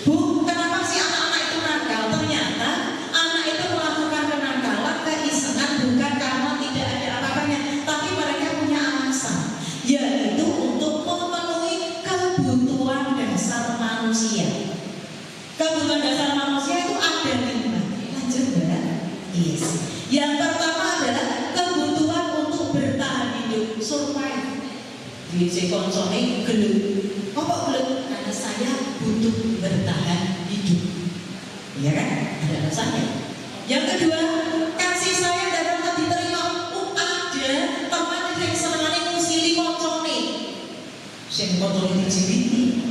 Bu, kenapa sih anak-anak itu nakal? Ternyata anak itu melakukan kenakalan, keisengan bukan karena tidak ada apa-apanya, tapi mereka punya alasan, yaitu untuk memenuhi kebutuhan dasar manusia. Kebutuhan dasar manusia itu ada 5. Lanjut Mbak. Yes. Yang pertama adalah kebutuhan untuk bertahan hidup, survive. Di sekonsone gelut. Apa gelut? Karena saya butuh bertahan hidup. Iya kan? Ada alasannya. Yang kedua, kasih sayang dan rasa diterima. Ada teman yang senengane ngusili koncone. Sing koncone dijiliti.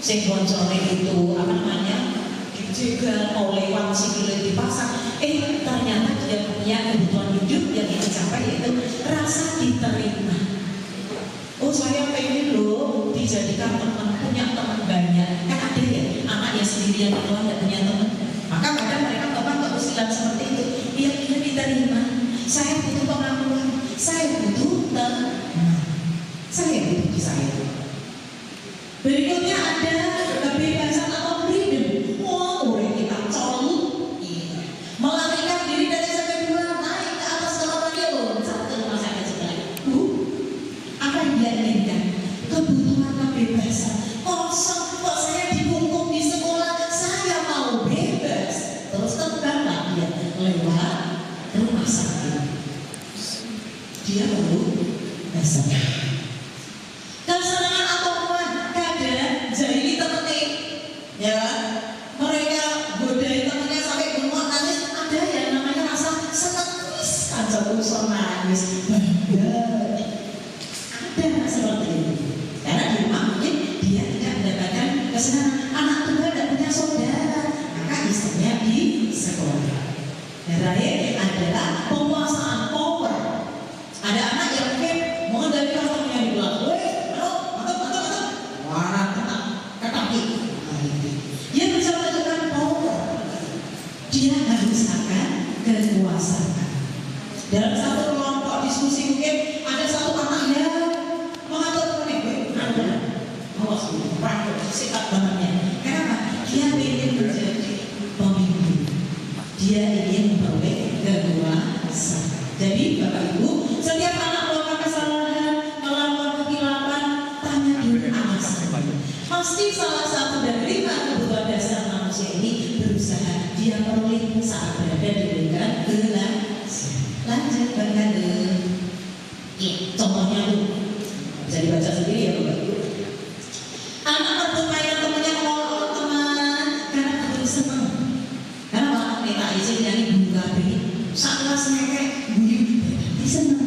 Sing koncone itu apa namanya? Dijegal mau lewat sikile dipasang. Ternyata dia punya kebutuhan hidup yang dicapai yaitu rasa diterima. Oh saya pengen loh dijadikan teman, punya teman banyak. Kan ada ya anak yang sendirian itu tidak punya teman. Maka kadang mereka bapak berusilan seperti itu. Biar dia diterima. Saya butuh pengakuan. Saya butuh teman. Saya butuh disayang. Berikutnya ada kebebasan atau freedom. Wah, orang kita colok. Melarikan diri dari sampai 2, naik ke atas kalau dia loncat ke rumah sakit sebelah. Apa yang dia inginkan? Kebutuhan kebebasan. Kosong kok saya dibungkuk di sekolah, saya mau bebas. Terus terbanglah dia lewat rumah sakit. Dia perlu dasar. Kesenangan atau puan, kadang jadi temennya, ya mereka godai temennya sampai bengok nangis. Ada yang namanya rasa senangis, kacau usul nangis. Ada seperti itu. Karena di rumah mungkin dia tidak mendapatkan kesenangan. Anak tunggal tidak punya saudara, maka istrinya di sekolah. Dan terakhir adalah penguasaan power. Ada anak yang mungkin mengendalikan temannya di belakang. Warna ketapi. Dia bisa menentukan power. Dia harus akan kekuasaan. Dalam satu kelompok diskusi mungkin ada satu anak yang mengatur sikap bangetnya. Kenapa? Dia ingin menjadi pemimpin. Dia ingin memperoleh kekuasaan. Jadi Bapak Ibu, setiap anak melakukan kesalahan, melakukan kehilapan, tanya dulu alasannya. Pasti salah satu dari 5 kebutuhan dasar manusia ini berusaha dia peroleh saat berada di lingkungan gelap. yang ibu kabeh sak kelas ngekek guyu berarti seneng.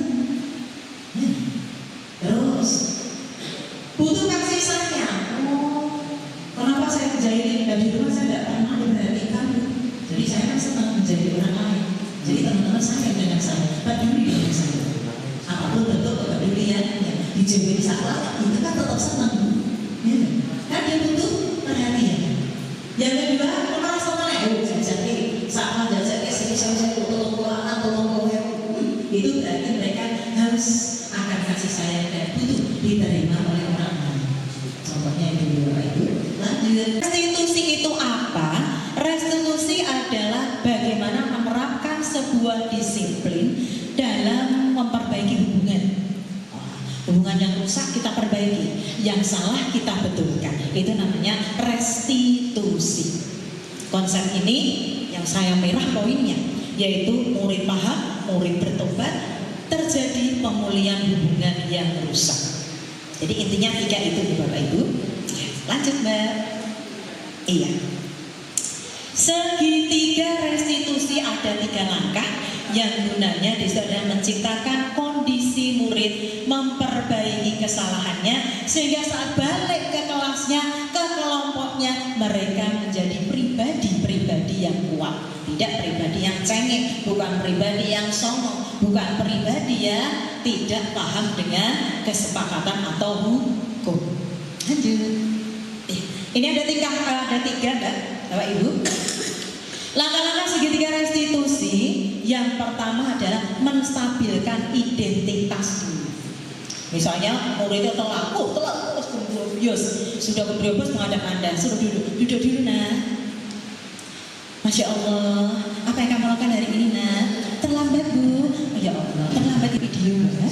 Terus butuh kasih sayang. Oh, kenapa saya menjahit dan di rumah saya tidak pernah diperhatikan. Jadi saya kan senang menjadi orang lain. Jadi teman-teman sayang dengan saya, peduli dengan saya. Apapun bentuk kepeduliannya, dijauhi salah, itu kan tetap senang. Ya, kan dia butuh perhatian. Yang kedua, merasa mana? Jajaki, sama jajaki saya tolong pulang, tolong itu berarti mereka harus akan kasih sayang dan butuh diterima oleh orang lain. Contohnya itu Bapak Ibu. Lanjut. Restitusi itu apa? Restitusi adalah bagaimana menerapkan sebuah disiplin dalam memperbaiki hubungan. Hubungan yang rusak kita perbaiki, yang salah kita betulkan. Itu namanya restitusi. Konsep ini yang saya merah poinnya, yaitu murid paham, murid bertobat, terjadi pemulihan hubungan yang rusak. Jadi intinya 3 itu Bapak Ibu. Lanjut Mbak. Iya. Segitiga restitusi ada 3 langkah yang gunanya adalah menciptakan kondisi murid memperbaiki kesalahannya sehingga saat balik ke kelasnya, ke kelompoknya, mereka menjadi pribadi-pribadi yang kuat, tidak pribadi yang cengeng, bukan pribadi yang songong, bukan pribadi yang tidak paham dengan kesepakatan atau hukum. Lanjut. Ini ada 3 Bapak Ibu. Langkah-langkah segitiga restitusi yang pertama adalah menstabilkan identitas dulu. Misalnya muridnya telat sudah kebrobos menghadap Anda, suruh duduk dulu nak. Masya Allah, apa yang kamu lakukan hari ini nak? Terlambat Bu. Oh, ya Allah, terlambat di video ya.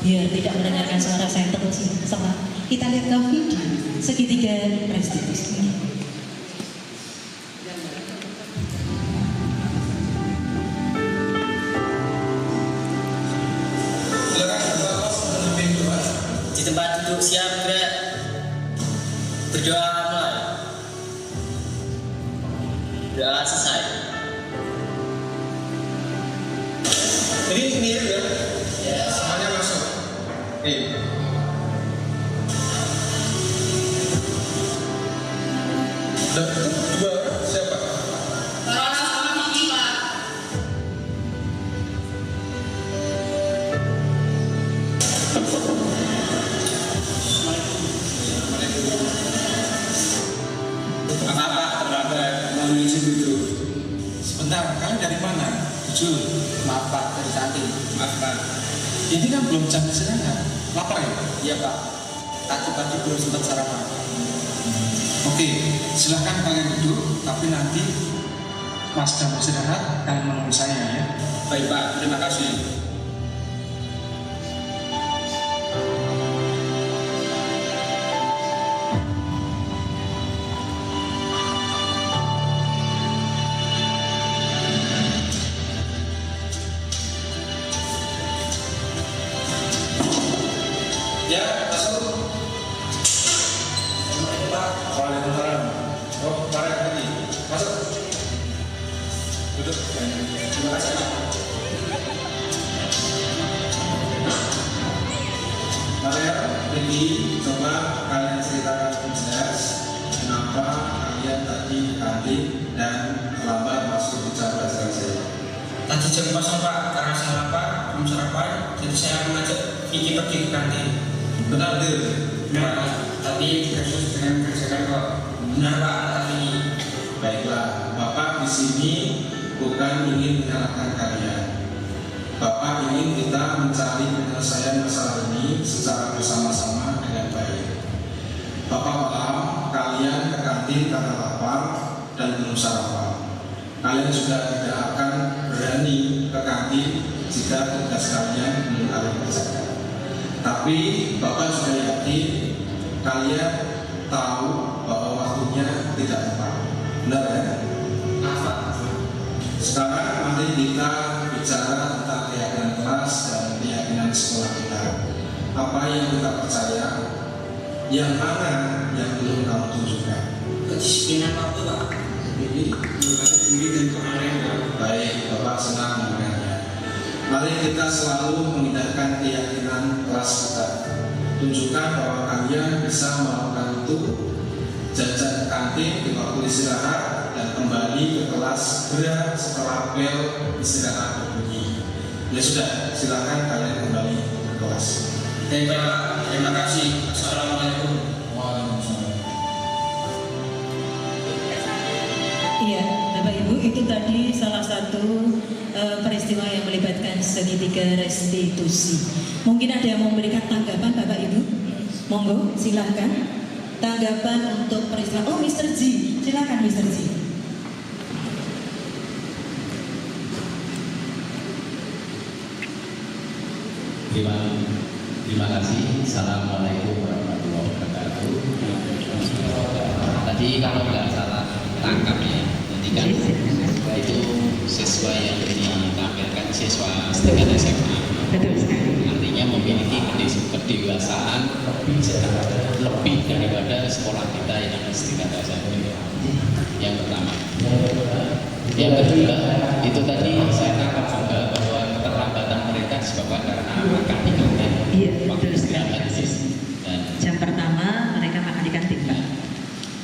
Biar tidak mendengarkan suara saya terus sama. Kita lihat ke video segitiga restitusi. Di tempat duduk siap gerak, berdoa mulai, doa selesai. Ini mirip ya? Semuanya masuk. Dan itu 2 orang siapa? Rona sama Kiki Pak. Apa-apa terlambat menuju itu. Sebentar, kalian dari mana? Jujur. Maaf Pak, dari kantin. Maaf Pak. Ini kan belum jam istirahat. Lapar ya? Iya Pak. Tadi belum sempat sarapan. Oke, silahkan kalian duduk. Tapi nanti pas jam istirahat kalian menunggu saya ya. Baik Pak, terima kasih. Ya, masuk. Waalaikumsalam. Oh, barang lagi. Masuk. Duduk. Terima kasih. Maria, ini coba kalian ceritakan jelas kenapa kalian tadi kantin dan terlambat masuk di jam pelajaran saya. Tadi jam 0 Pak, karena saya lapar, belum sarapan, jadi saya mengajak Kiki pergi ke kantin. Benar deh. Pak, tapi kasus dengan kerjakan kok. Benar Pak, tapi Baiklah, Bapak di sini bukan ingin menyalahkan kalian. Bapak ingin kita mencari penyelesaian masalah ini secara bersama-sama dengan baik. Bapak paham kalian ke kantin karena lapar dan belum sarapan. Kalian sudah tidak akan berani ke kantin jika tugas kalian belum kalian kerjakan. Tapi Bapak sudah yakin kalian tahu bahwa waktunya tidak tepat. Benar ya? Sekarang mari kita bicara tentang keyakinan kelas dan keyakinan sekolah kita. Apa yang kita percaya, yang mana yang belum kamu tunjukkan. kedisiplinan waktu Pak. Jadi mengatasi diri dan keamanan. Baik, Bapak senang mendengarnya. Mari kita selalu memindahkan keyakinan kelas kita. Tunjukkan bahwa kalian bisa melakukan itu. Jajan kantin di waktu istirahat dan kembali ke kelas segera setelah bel istirahat berbunyi. Ya sudah, silakan kalian kembali ke kelas. Baik Pak, terima kasih. Assalamualaikum. Iya, Bapak Ibu, itu tadi salah satu peristiwa yang melibatkan segitiga restitusi. Mungkin ada yang memberikan tanggapan, Bapak Ibu? Monggo, silahkan. Tanggapan untuk peristiwa. Oh, Mr. G, silahkan Mr. G. Terima kasih. Assalamualaikum warahmatullahi wabarakatuh. Tadi kalau nggak salah tangkap ya, jadi kan itu siswa yang ditampilkan siswa tingkat SMA. Artinya memiliki kedewasaan lebih daripada sekolah kita yang tingkat SMP. Yang pertama. Yang kedua, itu tadi saya tangkap juga bahwa keterlambatan mereka disebabkan karena makan di kantin. Iya, waktu istirahat dan jam pertama mereka makan di kantin.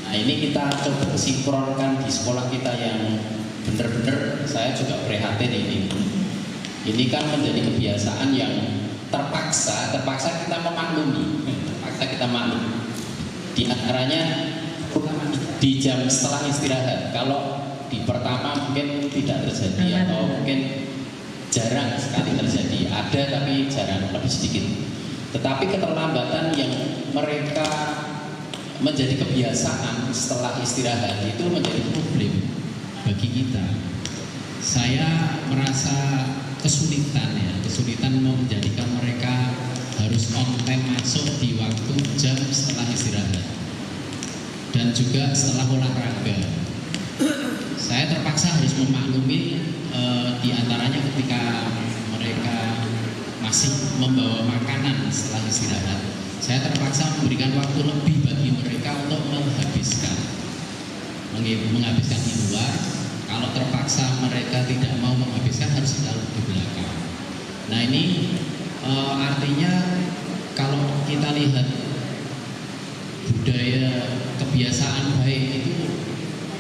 Nah ini kita coba sinkronkan di sekolah kita yang benar-benar saya juga prihatin ini. Ini kan menjadi kebiasaan yang terpaksa kita memaklumi, Di antaranya di jam setelah istirahat. Kalau di pertama mungkin tidak terjadi atau mungkin jarang sekali terjadi. Ada tapi jarang, lebih sedikit. Tetapi keterlambatan yang mereka menjadi kebiasaan setelah istirahat itu menjadi problem bagi kita. Saya merasa kesulitan menjadikan mereka harus on time masuk di waktu jam setelah istirahat dan juga setelah olahraga. Saya terpaksa harus memaklumi di antaranya ketika mereka masih membawa makanan setelah istirahat. Saya terpaksa memberikan waktu lebih bagi mereka untuk menghabiskan di luar. Kalau terpaksa mereka tidak mau menghabiskan, harus ditaruh di belakang. Nah ini artinya kalau kita lihat budaya kebiasaan baik itu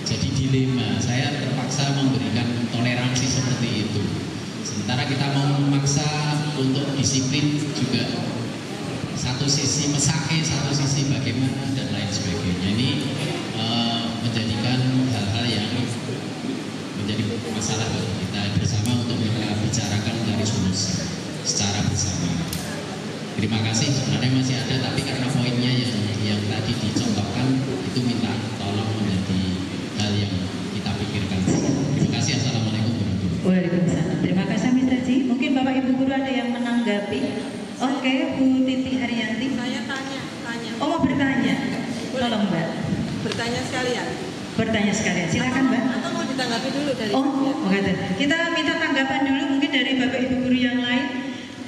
jadi dilema. Saya terpaksa memberikan toleransi seperti itu. Sementara kita mau memaksa untuk disiplin juga, satu sisi mesake, satu sisi bagaimana dan lain sebagainya. Ini menjadikan hal-hal yang menjadi masalah bagi kita bersama untuk kita bicarakan dari solusi secara bersama. Terima kasih. Sebenarnya masih ada, tapi karena poinnya yang tadi dicontohkan itu minta tolong menjadi hal yang kita pikirkan. Terima kasih. Assalamualaikum warahmatullahi wabarakatuh. Waalaikumsalam. Terima kasih Mr. Ji. Mungkin Bapak Ibu guru ada yang menanggapi. Oke, Bu Titi Haryanti. Saya tanya. Oh, mau bertanya? Tolong Mbak. Bertanya sekalian. Bertanya sekalian. Silakan Mbak. Atau mau ditanggapi dulu dari Kita minta tanggapan dulu mungkin dari Bapak Ibu guru yang lain.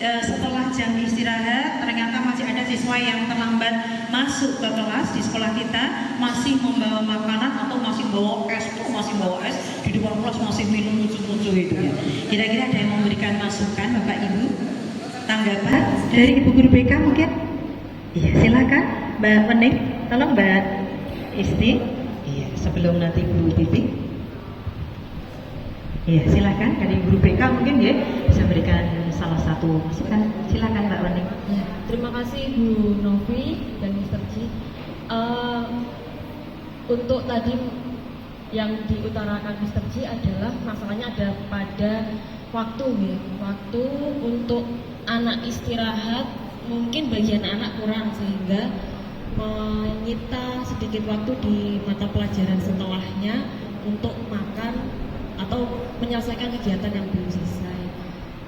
Setelah jam istirahat ternyata masih ada siswa yang terlambat masuk ke kelas di sekolah kita, masih membawa makanan atau masih bawa es di depan kelas, masih minum lucu-lucu itu ya. Kira-kira ada yang memberikan masukan Bapak Ibu? Tanggapan dari Ibu Guru BK mungkin? Iya, silakan Mbak Wening, tolong Mbak Isti. Iya, sebelum nanti Bu Titi. Iya, silakan dari Guru BK mungkin ya bisa berikan salah satu masukan. Silakan Mbak Wening. Ya, terima kasih Bu Novi dan Mr. Ji. Untuk tadi yang diutarakan Mr. Ji adalah masalahnya ada pada waktu ya. Waktu untuk anak istirahat mungkin bagian anak kurang sehingga menyita sedikit waktu di mata pelajaran setelahnya untuk makan atau menyelesaikan kegiatan yang belum selesai.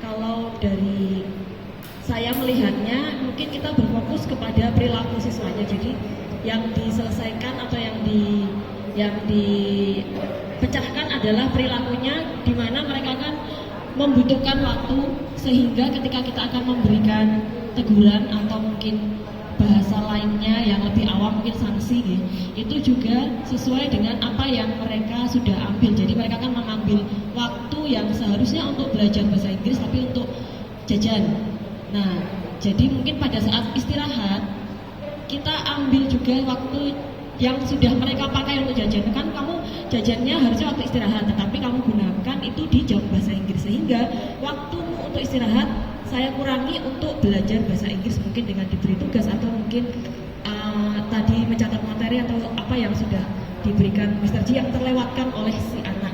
Kalau dari saya melihatnya mungkin kita berfokus kepada perilaku siswanya, jadi yang diselesaikan atau yang dipecahkan adalah perilakunya, di mana mereka kan membutuhkan waktu sehingga ketika kita akan memberikan teguran atau mungkin bahasa lainnya yang lebih awam mungkin sanksi gitu. Itu juga sesuai dengan apa yang mereka sudah ambil. Jadi mereka kan mengambil waktu yang seharusnya untuk belajar bahasa Inggris tapi untuk jajan. Nah, jadi mungkin pada saat istirahat kita ambil juga waktu yang sudah mereka pakai untuk jajan. Kan kamu jajannya harusnya waktu istirahat, tetapi kamu gunakan itu di jam bahasa Inggris, sehingga waktumu untuk istirahat saya kurangi untuk belajar bahasa Inggris, mungkin dengan diberi tugas atau mungkin tadi mencatat materi atau apa yang sudah diberikan Mr. Ji yang terlewatkan oleh si anak.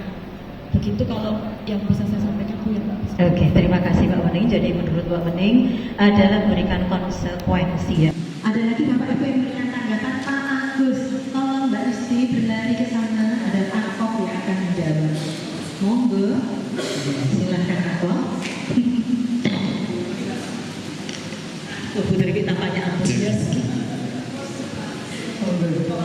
Begitu kalau yang bisa saya sampaikan Bu ya. Oke, terima kasih Mbak Wening. Jadi menurut Mbak Wening adalah memberikan konsekuensi ya. Ada lagi Bapak Ibu yang memberikan tanggapan? Pak Agus, tolong Mbak Isti berlari ke sana. Ada Akop yang akan menjawab. Monggo, silahkan Akop. Oh, Bu Tri tampaknya antusias. Monggo.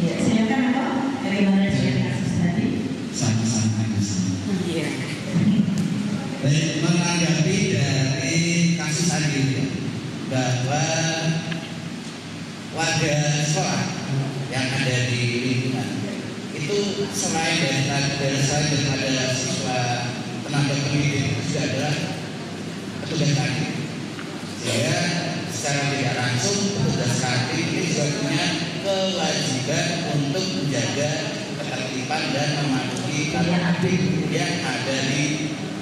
Ya, silakan Akop. Bagaimana dengan kasus tadi? Sama-sama. Iya. Baik, menanggapi dari kasus tadi bahwa warga sekolah yang ada di lingkungan itu selain daripada siswa tenaga pendidik juga adalah petugas kantin, sehingga secara tidak langsung petugas kantin ini juga punya kewajiban untuk menjaga ketertiban dan mematuhi tertib yang ada di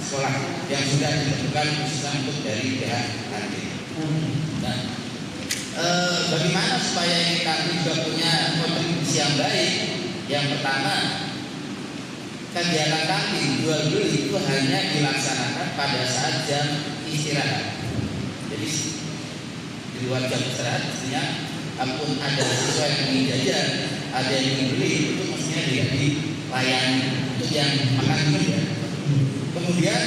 sekolah yang sudah ditentukan khususnya untuk dari pihak kantin. Nah, bagaimana supaya kantin juga punya kontribusi yang baik? Yang pertama, kegiatan kantin jual beli itu hanya dilaksanakan pada saat jam istirahat. Jadi di luar jam istirahat mestinya ampun ada siswa yang ingin jajan, ada yang ingin beli, itu mestinya tidak dilayani untuk yang makan minum ya. Kemudian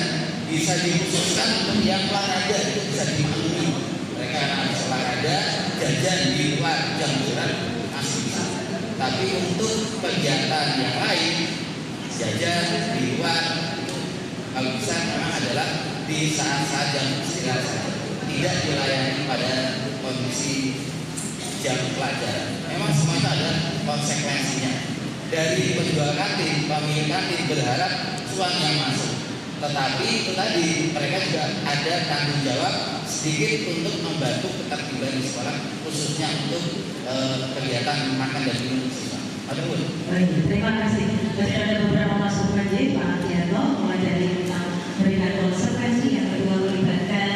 bisa dikhususkan untuk yang olahraga, itu bisa dimaklumi. Mereka harus olahraga, jajan di luar jam istirahat masih bisa. Tapi untuk kegiatan yang lain, jajan di luar itu kalau bisa memang adalah di saat-saat jam istirahat saja, tidak dilayani pada kondisi jam pelajaran. Memang semua itu ada konsekuensinya. Dari penjual kantin, pemilik kantin berharap uang yang masuk. Tetapi itu tadi mereka juga ada tanggung jawab sedikit untuk membantu ketertiban di sekolah, khususnya untuk kegiatan makan dan minum siswa. Terima kasih. Masih ada beberapa masukan Pak Adianto, mulai dari tentang memberikan konsekuensi, yang kedua melibatkan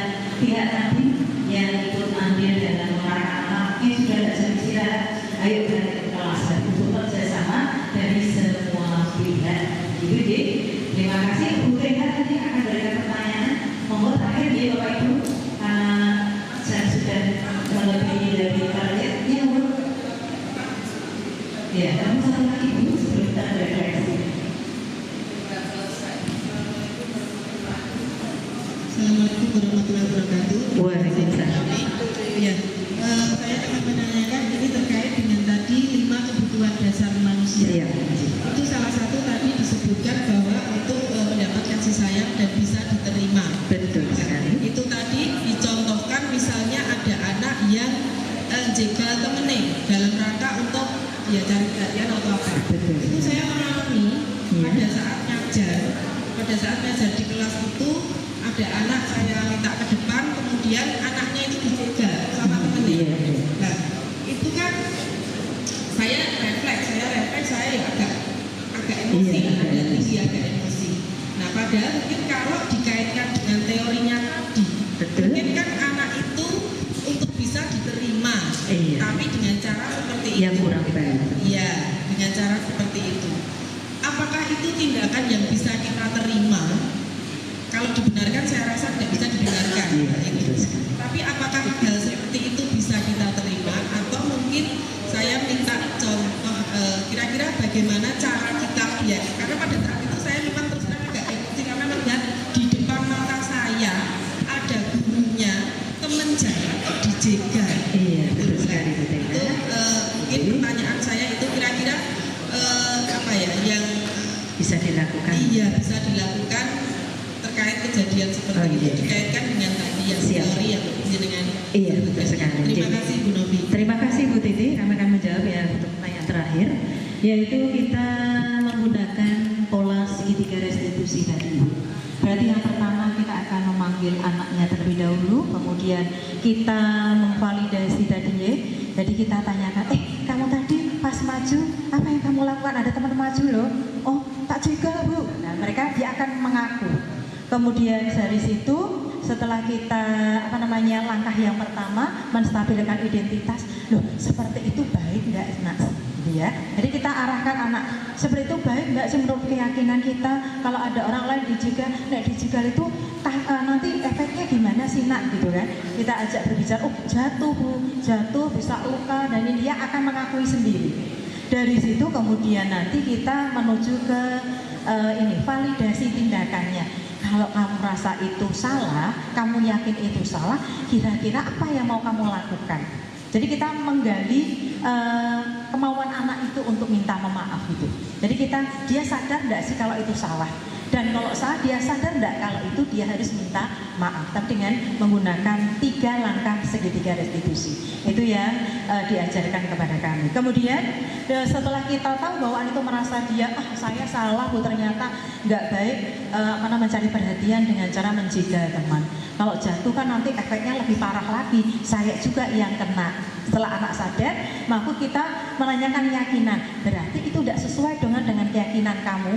pihak kantin yang ikut andil dalam melarang anaknya sudah tidak bisa istirahat. Ayo berani ke kelas dan untuk kerjasama dari semua pihak. Gitu. Terima kasih. Bu Rehat nanti akan berikan pertanyaan. Monggo terakhir ya Bapak Ibu, saya sudah melebihi dari target. Ya Bu. Ya, kamu satu lagi Bu sebelum kita berefleksi. Assalamualaikum warahmatullahi wabarakatuh. Waalaikumsalam. Ya, saya ingin menanyakan ini terkait dengan tadi 5 kebutuhan dasar manusia. Ya. Itu salah satu tadi disebutkan bahwa untuk mendapat kasih sayang dan bisa diterima. Betul sekali. Itu tadi dicontohkan misalnya ada anak yang jegal temenin dalam rangka untuk ya cari perhatian atau apa. Betul. Itu saya mengalami pada saat ngajar di kelas itu ada anak saya minta ke depan, kemudian anaknya itu dijegal sama temennya. Nah, itu kan saya refleks saya agak emosi, ada tinggi agak emosi. Nah, padahal mungkin kalau dikaitkan dengan teorinya tadi, mungkin kan anak itu untuk bisa diterima, tapi dengan cara seperti itu. Yang kurang baik. Iya, dengan cara seperti itu. Apakah itu tindakan yang bisa kita terima? Kalau dibenarkan saya rasa tidak bisa dibenarkan. Tapi apakah hal seperti itu bisa kita terima? Atau mungkin saya minta contoh kira-kira bagaimana cara kita biar, karena pada saat itu saya memang terus terang agak emosi karena melihat di depan mata saya ada gurunya teman jalan kok dijegal. Iya, betul sekali. Itu mungkin pertanyaan saya itu kira-kira apa ya yang bisa dilakukan? Iya, bisa dilakukan terkait kejadian seperti itu dikaitkan dengan tadi yang teori yang dengan iya betul sekali. Terima kasih Bu Novi. Terima kasih Bu Titi. Kami akan menjawab ya untuk pertanyaan terakhir, yaitu kita menggunakan pola segitiga restitusi tadi. Berarti yang pertama kita akan memanggil anaknya terlebih dahulu, kemudian kita memvalidasi tadinya. Jadi kita tanyakan, kamu tadi pas maju apa yang kamu lakukan? Ada teman maju loh. Oh tak juga Bu. Nah mereka dia akan mengaku. Kemudian dari situ setelah kita langkah yang pertama menstabilkan identitas, loh seperti itu baik nggak nak? Ya. Jadi kita arahkan anak seperti itu baik nggak sih menurut keyakinan kita? Kalau ada orang lain dijegal, dijegal itu nanti efeknya gimana sih nak gitu kan? Kita ajak berbicara, jatuh Bu, jatuh bisa luka dan ini dia akan mengakui sendiri. Dari situ kemudian nanti kita menuju ke validasi tindakannya. Kalau kamu rasa itu salah, kamu yakin itu salah, kira-kira apa yang mau kamu lakukan? Jadi kita menggali kemauan anak itu untuk minta maaf gitu. Jadi dia sadar enggak sih kalau itu salah? Dan kalau salah dia sadar enggak kalau itu dia harus minta maaf. Tapi dengan menggunakan 3 langkah segitiga restitusi. Itu yang diajarkan kepada kami. Kemudian setelah kita tahu bahwa itu merasa dia saya salah Bu, ternyata nggak baik karena mencari perhatian dengan cara menjegal teman. Kalau jatuh kan nanti efeknya lebih parah lagi, saya juga yang kena. Setelah anak sadar, maka kita menanyakan keyakinan. Berarti itu tidak sesuai dengan keyakinan kamu.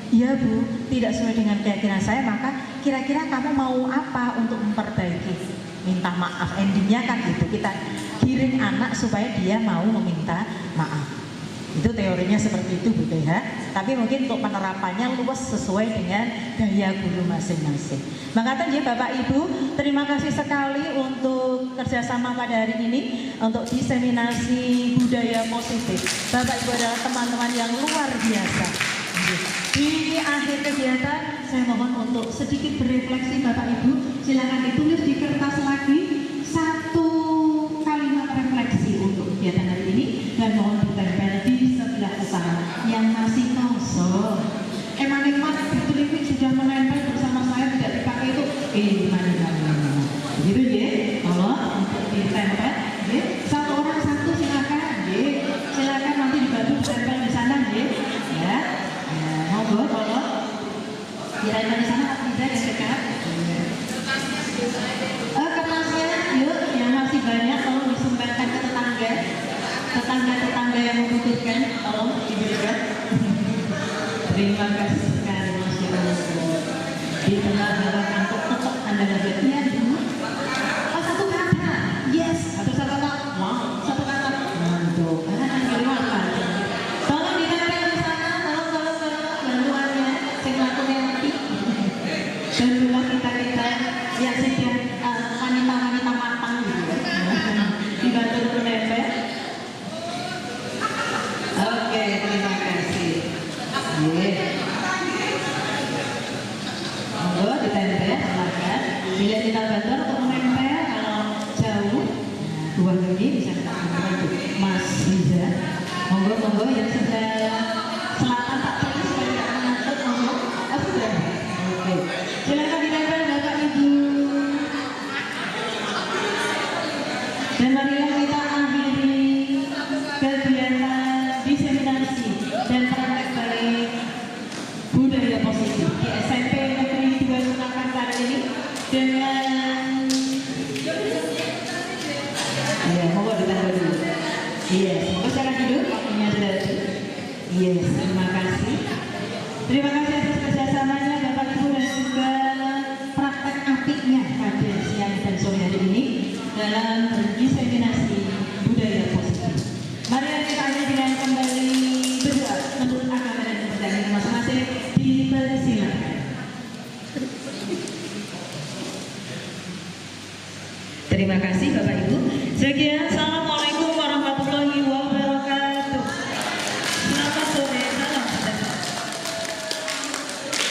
Iya Bu, tidak sesuai dengan keyakinan saya, maka kira-kira kamu mau apa untuk memperbaiki? Minta maaf, endingnya kan gitu. Kita giring anak supaya dia mau meminta maaf. Itu teorinya seperti itu Bu Teha. Tapi mungkin untuk penerapannya luas sesuai dengan gaya guru masing-masing. Makanya ya Bapak Ibu, terima kasih sekali untuk kerjasama pada hari ini untuk diseminasi budaya positif. Bapak Ibu adalah teman-teman yang luar biasa. Di akhir kegiatan saya mohon untuk sedikit berefleksi Bapak Ibu. Silakan ditulis di kertas lagi 1 kalimat refleksi untuk kegiatan hari ini dan mohon ditempel di sebelah utara yang masih kosong. Eman-eman betul-betul sudah menempel bersama saya tidak dipakai itu. Mana. Begitu ya. Tolong untuk ditempel. Ya. 1 orang 1 silakan. Ya. Silakan nanti dibantu ditempel di sana ya. Ya. Monggo tolong. Kira-kira di sana tidak yang dekat. Kertasnya yuk yang masih banyak tolong disumbangkan ke tetangga yang membutuhkan, tolong diberikan. Terima kasih sekali Mas Yunus. Di tengah-tengah untuk tetap Anda bagian dulu. 1 kata, yes, atau 1 kata, wow, 1 kata, mantap. Tolong ditempel di sana, tolong bantuannya, saya melakukan nanti. Dan rumah kita yang setiap wanita-wanita matang gitu, dibantu menempel. Oke, terima kasih. Monggo ditempel, silakan. Bila kita bantu untuk menempel, kalau jauh, 2 lagi bisa kita bantu. Mas Riza, monggo yang sebelah selatan tak perlu supaya tidak mengantuk, monggo. Sudah. Oke, silakan ditempel Bapak Ibu. Dan marilah kita akhiri kegiatan diseminasi dan praktek dari budaya positif di SMP Negeri 2 Surakarta ini dengan monggo ditambah dulu. Yes, monggo silakan duduk, waktunya sudah ada. Yes, terima kasih. Terima kasih atas kerjasamanya Bapak Ibu dan juga praktek apiknya pada siang dan sore hari ini dalam diseminasi budaya positif. Mari kita akhiri dengan kembali berdoa menurut agama dan kepercayaan masing-masing. Dipersilakan. Terima kasih Bapak Ibu. Sekian, assalamualaikum warahmatullahi wabarakatuh.